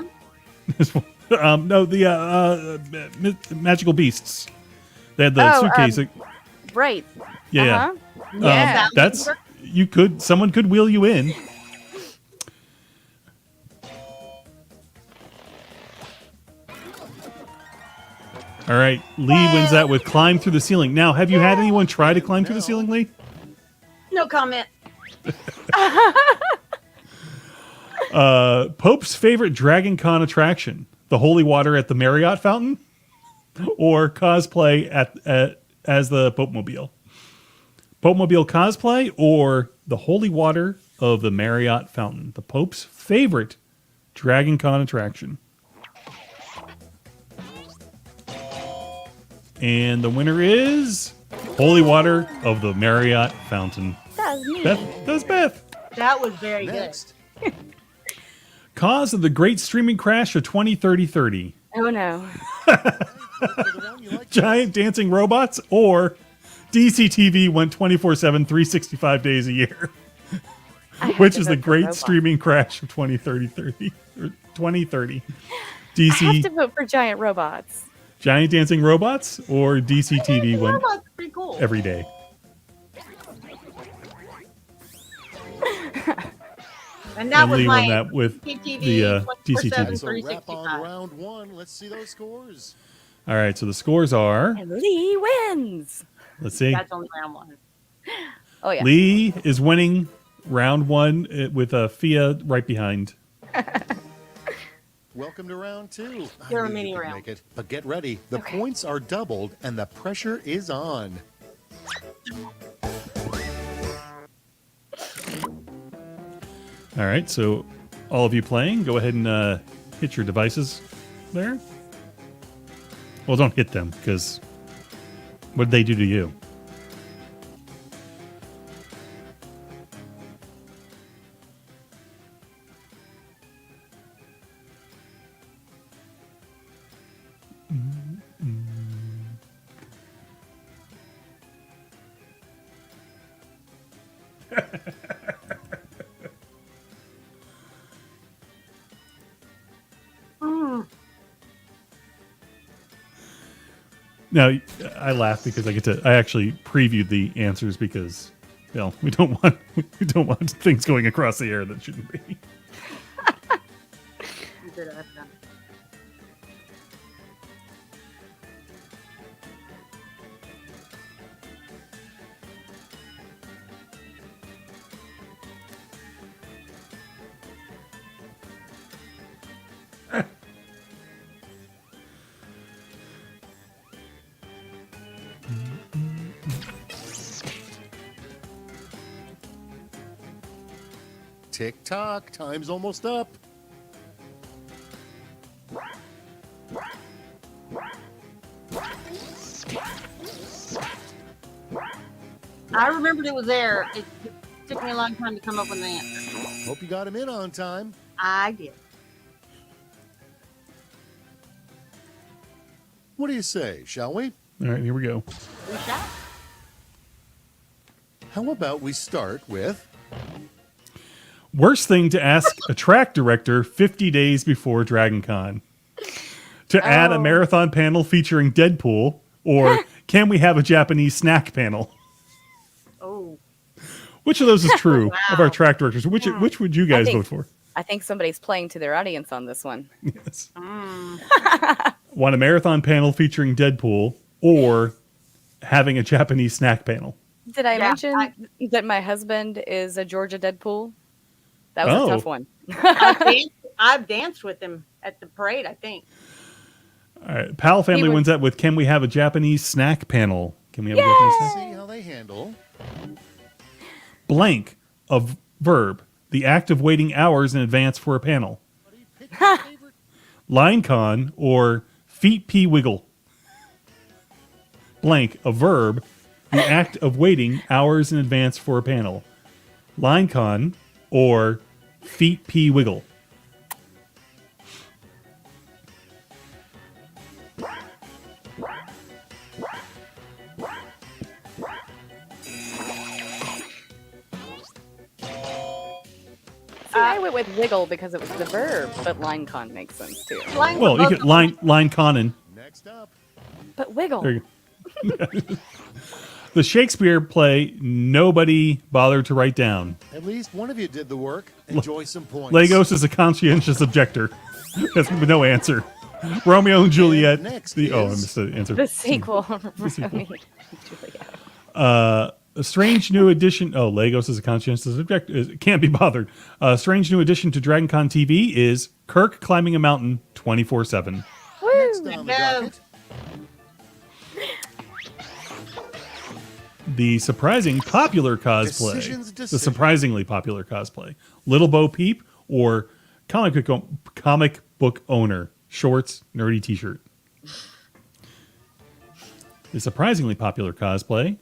Spider-Man? No, the Magical Beasts. They had the suitcase. Right. Yeah, Uh-huh. Yeah. that's someone could wheel you in. All right, Lee wins that with climb through the ceiling. Now, have you had anyone try to climb through the ceiling, Lee? No comment. Pope's favorite DragonCon attraction: the holy water at the Marriott fountain, or cosplay as the Pope-mobile. Pope-mobile cosplay or the holy water of the Marriott Fountain, the Pope's favorite DragonCon attraction. And the winner is holy water of the Marriott Fountain. That was me. Beth, that was Beth. That was very Next. Cause of the great streaming crash of 2030. Oh no. Giant dancing robots or DCTV went 24/7, 365 days a year. Which is the great streaming crash of 2030. Or 2030. I have to vote for giant robots. Giant dancing robots or DCTV went Robots are pretty cool. every day. And that And was Lee my won that with DCTV, the 24/7, DCTV. So wrap on 365. round one. Let's see those scores. All right, so the scores are, And Lee wins. let's see. That's only round one. Oh yeah. Lee is winning round one with Fia right behind. Welcome to round two. You're I a knew mini you could round. make it. But get ready. The Okay. points are doubled and the pressure is on. All right, so all of you playing, go ahead and hit your devices there. Well, don't hit them, because what did they do to you? Now, I laugh because I actually previewed the answers because, we don't want things going across the air that shouldn't be. You did it. Tick tock. Time's almost up. I remembered it was there. It took me a long time to come up with the answer. Hope you got him in on time. I did. What do you say? Shall we? All right, here we go. We shot. How about we start with Worst thing to ask a track director 50 days before DragonCon. To add a marathon panel featuring Deadpool, or can we have a Japanese snack panel? Oh, Which of those is true of our track directors? Which would you guys think- vote for? I think somebody's playing to their audience on this one. Yes. Want a marathon panel featuring Deadpool, or having a Japanese snack panel? Did I Yeah, mention that my husband is a Georgia Deadpool? That was Oh. a tough one. I've danced with him at the parade, I think. All right, Pal Family would- wins that with can we have a Japanese snack panel? Can we have a Japanese snack? see how they handle. Blank of verb, the act of waiting hours in advance for a panel. Pick your favorite. Line con or feet pee wiggle. Blank, a verb, the act of waiting hours in advance for a panel. Line con or feet pee wiggle. See, I went with wiggle because it was the verb, but line con makes sense too. Flying Well, you above could line conning. Next up. But wiggle. There you go. The Shakespeare play nobody bothered to write down. At least one of you did the work. Enjoy some points. Lagos is a conscientious objector. That's no answer. Romeo and Juliet. next I is- missed the answer. The sequel. sequel. Julia. A strange new addition. Oh, Lagos is a conscientious objector. It can't be bothered. A strange new addition to DragonCon TV is Kirk climbing a mountain 24/7. Next on the No. docket. the surprising popular cosplay. The surprisingly popular cosplay. Little Bo Peep or comic book owner. Shorts, nerdy t-shirt. The surprisingly popular cosplay,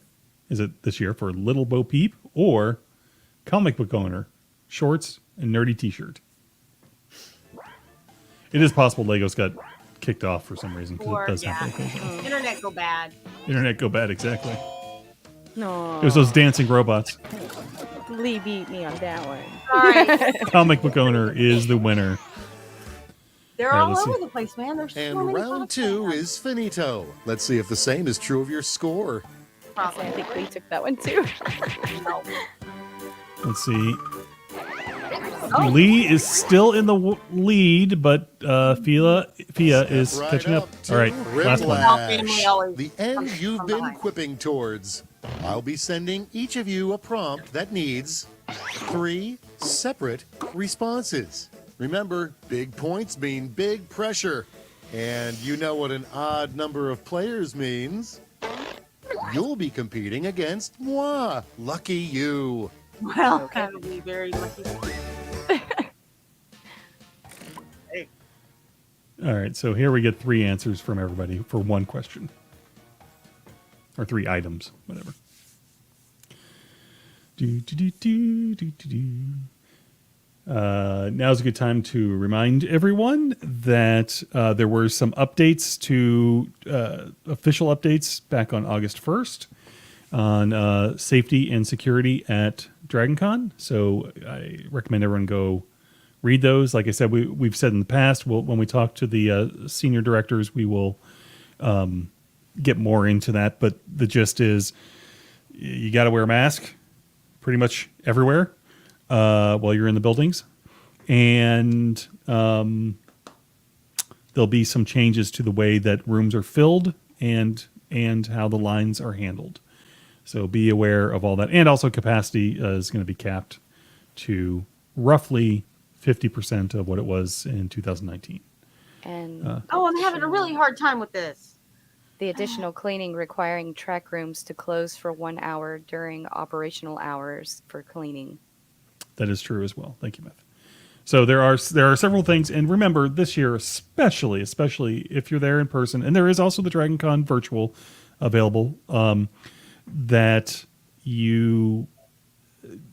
is it this year for Little Bo Peep or comic book owner, shorts, and nerdy t-shirt? It is possible Legos got kicked off for some reason, because it does happen occasionally. Internet go bad. Internet go bad, exactly. No. It was those dancing robots. Lee beat me on that one. Sorry. Comic book owner is the winner. They're All all right, let's over see. the place, man. There's so And many round cosplays 2 now. is finito. Let's see if the same is true of your score. I think Lee took that one too. Let's see. Lee is still in the lead, but Fia is Right catching up. up to All right, last one. Family always The end comes you've from been behind. quipping towards. I'll be sending each of you a prompt that needs 3 separate responses. Remember, big points mean big pressure. And you know what an odd number of players means. You'll be competing against moi. Lucky you. Well, that'll be very lucky. All right, so here we get 3 answers from everybody for 1 question. Or 3 items, whatever. Now's a good time to remind everyone that there were some updates to official updates back on August 1st on safety and security at DragonCon. So I recommend everyone go read those. Like I said, we've said in the past, when we talk to the senior directors, we will get more into that. But the gist is you got to wear a mask pretty much everywhere while you're in the buildings. And there'll be some changes to the way that rooms are filled and how the lines are handled. So be aware of all that. And also capacity is going to be capped to roughly 50% of what it was in 2019. And Oh, I'm having a really hard time with this. the additional cleaning requiring track rooms to close for 1 hour during operational hours for cleaning. That is true as well. Thank you, Beth. So there are several things, and remember this year, especially if you're there in person, and there is also the DragonCon virtual available. That you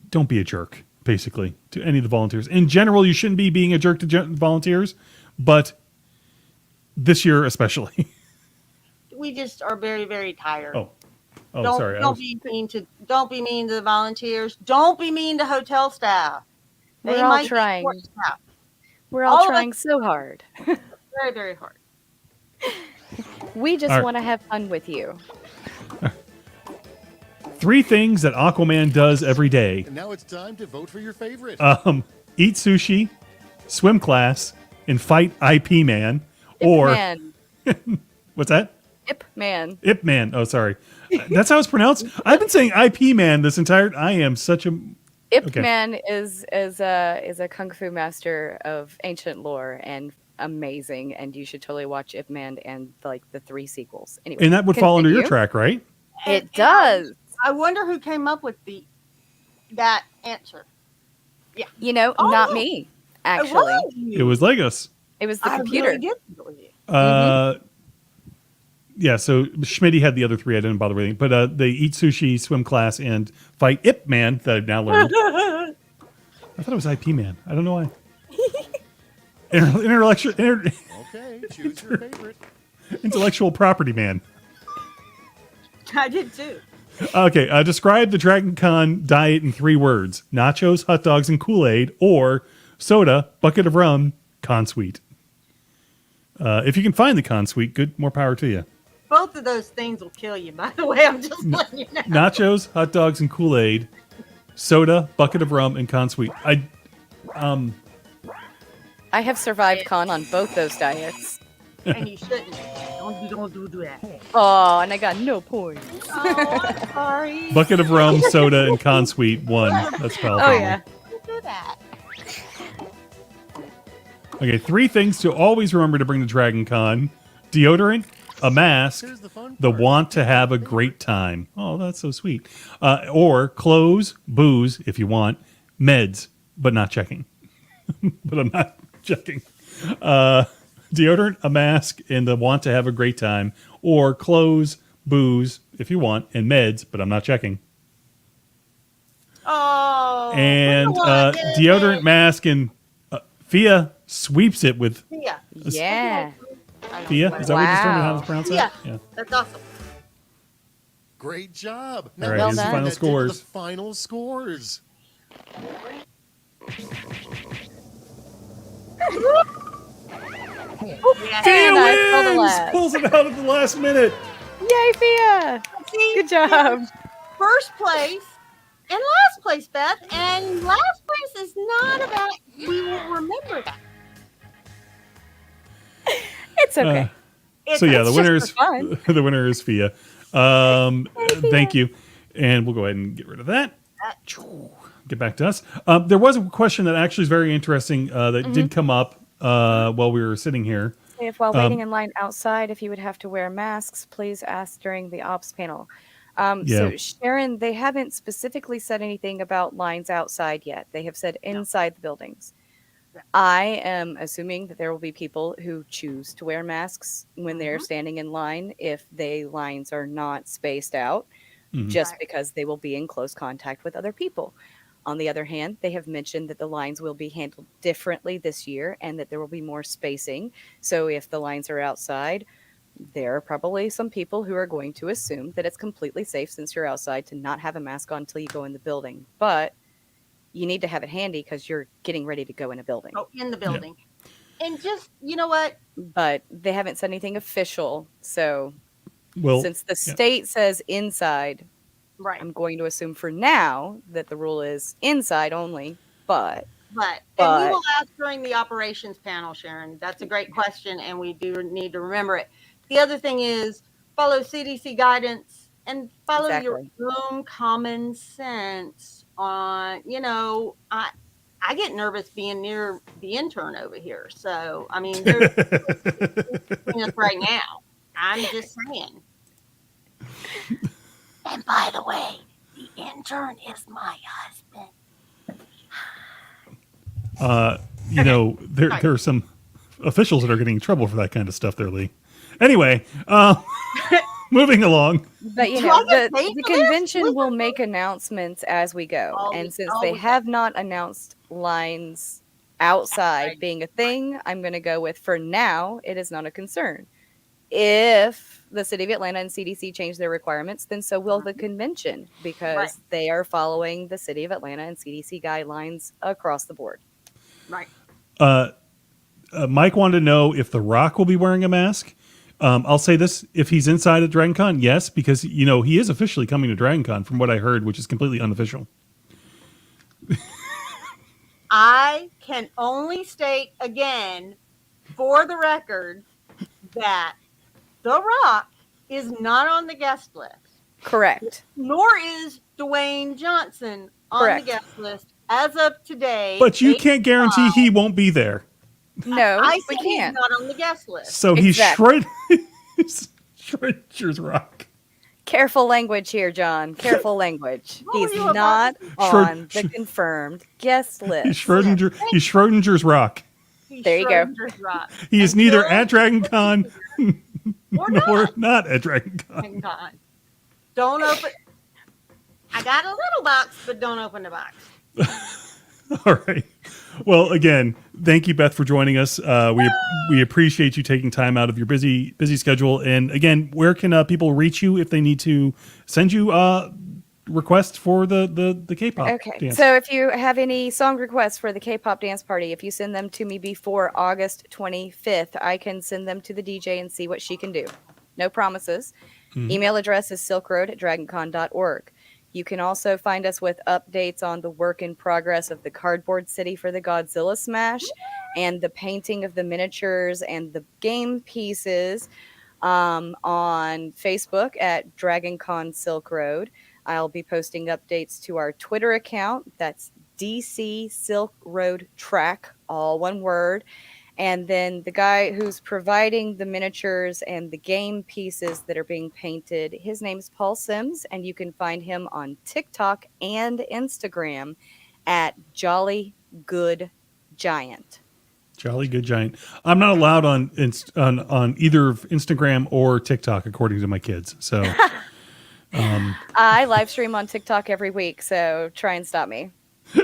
don't be a jerk, basically, to any of the volunteers. In general, you shouldn't be being a jerk to volunteers, but this year especially. We just are very, very tired. Oh, Don't sorry. be mean to the volunteers. Don't be mean to hotel staff. They We're all might be trying. short-staffed. We're All all of trying so hard. Very, very hard. We just All right. want to have fun with you. 3 things that Aquaman does every day. And now it's time to vote for your favorite. Eat sushi, swim class, and fight IP Man. Or Man. what's that? Ip Man. Ip Man. Oh, sorry. That's how it's pronounced. I've been saying IP Man this entire. I am such a. Ip Okay. Man is a kung fu master of ancient lore and amazing, and you should totally watch Ip Man and the 3 sequels. Anyway, And that would fall under your continue. track, right? It does. I wonder who came up with that answer. You know, Oh, not no. me. It Actually, was It you. was Legos. it was the I computer. really did believe you. Yeah, so Schmitty had the other 3 I didn't bother reading. But they eat sushi, swim class, and fight Ip Man that I've now learned. I thought it was IP Man. I don't know why. Okay, choose your favorite. Intellectual property man. I did too. Okay, describe the DragonCon diet in 3 words. Nachos, hot dogs, and Kool-Aid, or soda, bucket of rum, con sweet. If you can find the con sweet, good, more power to you. Both of those things will kill you, by the way. I'm just letting you know. Nachos, hot dogs, and Kool-Aid, soda, bucket of rum, and con sweet. I have survived con on both those diets. And you shouldn't. Don't do that. Oh, and I got no points. Oh, I'm sorry. Bucket of rum, soda, and con sweet, 1. That's powerful. Oh yeah. Don't do that. Okay, 3 things to always remember to bring to DragonCon: deodorant, a mask, Here's the fun the part. want to have a great time. Oh, that's so sweet. Or clothes, booze, if you want, meds, but not checking. But I'm not checking. Deodorant, a mask, and the want to have a great time. Or clothes, booze, if you want, and meds, but I'm not checking. Oh, And come on, David. deodorant, mask, and Fia sweeps it with Yeah. Yeah. I know. Fia. Is that what you determined how Wow. to pronounce Yeah. that? Yeah. That's awesome. Great job. All right, Well here's the done. final That did scores. The final scores. Yeah. Fia And I saw the wins! last. Pulls it out at the last minute. Yay, Fia! See, Good job. First place and last place, Beth. And last place is not about, we will remember that. It's okay. It's So yeah, It's the just winner for is fun. the winner is Fia. Thank you, and we'll go ahead and get rid of that. Get back to us. There was a question that actually is very interesting that did come up while we were sitting here. If while waiting in line outside, if you would have to wear masks, please ask during the ops panel. Yeah. So Sharon, they haven't specifically said anything about lines outside yet. They have said inside the buildings. I am assuming that there will be people who choose to wear masks when they're standing in line if the lines are not spaced out, just Right. because they will be in close contact with other people. On the other hand, they have mentioned that the lines will be handled differently this year and that there will be more spacing. So if the lines are outside, there are probably some people who are going to assume that it's completely safe since you're outside to not have a mask on until you go in the building. But you need to have it handy because you're getting ready to go in a building. Oh, in the building. And just, you know what? But they haven't said anything official. So Well, since the state says inside, Right. I'm going to assume for now that the rule is inside only. But And we will ask during the operations panel, Sharon. That's a great question, and we do need to remember it. The other thing is follow CDC guidance and follow your own common sense on, I get nervous being near the intern over here. So, I mean, they're doing us right now. I'm just saying. And by the way, the intern is my husband. there are some officials that are getting in trouble for that kind of stuff there, Lee. Anyway, moving along. But Do I get paid the for this? convention will make announcements as we go. And since they always. have not announced lines outside being a thing, I'm going to go with for now, it is not a concern. If the city of Atlanta and CDC change their requirements, then so will the convention because they are following the city of Atlanta and CDC guidelines across the board. Right. Mike wanted to know if The Rock will be wearing a mask. I'll say this: if he's inside at DragonCon, yes, because he is officially coming to DragonCon, from what I heard, which is completely unofficial. I can only state again, for the record, that The Rock is not on the guest list. Correct. Nor is Dwayne Johnson on Correct. the guest list as of today. But you can't guarantee he won't be there. No, I we said he's can't. not on the guest list. So Exactly. he's Schrodinger's Rock. Careful language here, John. Careful language. What were He's you about not to say? on the confirmed guest He's list. He's Schrodinger's Rock. He's There you go. Schrodinger's Rock. He is neither at DragonCon Or nor not. not at DragonCon. Hang on. Don't open. I got a little box, but don't open the box. All right. Well, again, thank you, Beth, for joining us. We appreciate you taking time out of your busy schedule. And again, where can people reach you if they need to send you requests for the K-pop Okay. dance? So if you have any song requests for the K-pop dance party, if you send them to me before August 25th, I can send them to the DJ and see what she can do. No promises. Email address is silkroad@dragoncon.org. You can also find us with updates on the work in progress of the cardboard city for the Godzilla Smash and the painting of the miniatures and the game pieces on Facebook at DragonCon Silk Road. I'll be posting updates to our Twitter account. That's DC Silk Road Track, all one word. And then the guy who's providing the miniatures and the game pieces that are being painted, his name is Paul Sims, and you can find him on TikTok and Instagram at Jolly Good Giant. Jolly Good Giant. I'm not allowed on either Instagram or TikTok, according to my kids. So I live stream on TikTok every week, so try and stop me. All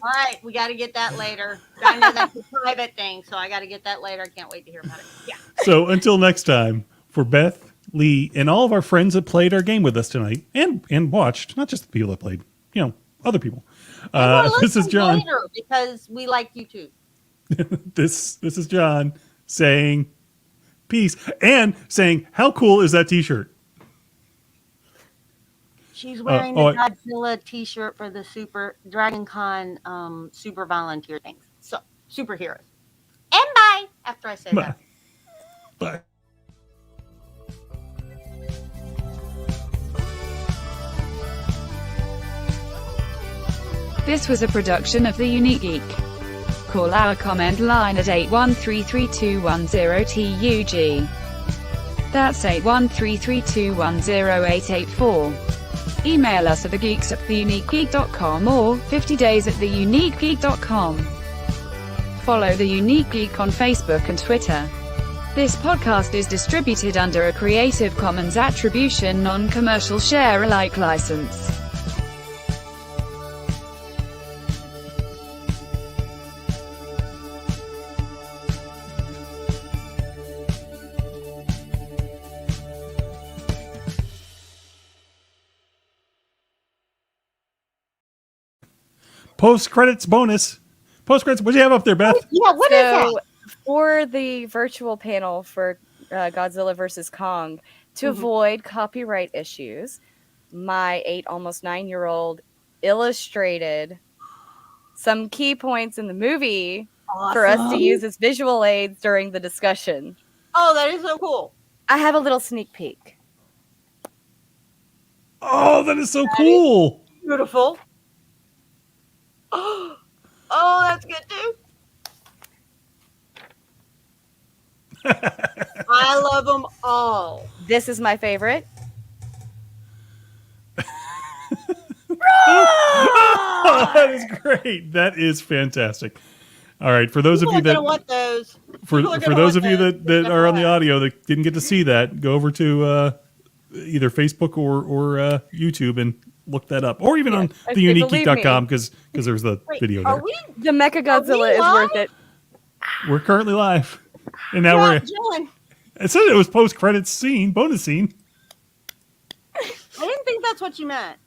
right, we got to get that later. I know that's a private thing, so I got to get that later. I can't wait to hear about it. Yeah. So until next time, for Beth, Lee, and all of our friends that played our game with us tonight and watched, not just the people that played, other people. This is John. Later because we like you too. This is John saying peace and saying, how cool is that T-shirt? She's wearing the Godzilla T-shirt for the Super DragonCon super volunteer things. So superheroes. And bye after I say that. Bye. This was a production of The Unique Geek. Call our comment line at 8133210TUG. That's 81332108884. Email us at thegeeks@theuniquegeek.com or 50days@theuniquegeek.com. Follow The Unique Geek on Facebook and Twitter. This podcast is distributed under a Creative Commons Attribution Non-Commercial Share-alike license. Post-credits bonus. Post-credits. What do you have up there, Beth? Yeah, what is that? For the virtual panel for Godzilla vs. Kong, to avoid copyright issues, my 8, almost 9-year-old illustrated some key points in the movie for us to use as visual aids during the discussion. Oh, that is so cool. I have a little sneak peek. Oh, that is so cool. Beautiful. Oh, that's good too. I love them all. This is my favorite. Oh, that is great. That is fantastic. All right, for those of you that want those. for those of you that are on the audio that didn't get to see that, go over to either Facebook or YouTube and look that up, or even on theuniquegeek.com because there's the video there. The Mechagodzilla is worth it. We're currently live, and now it said it was post credits scene, bonus scene. I didn't think that's what you meant.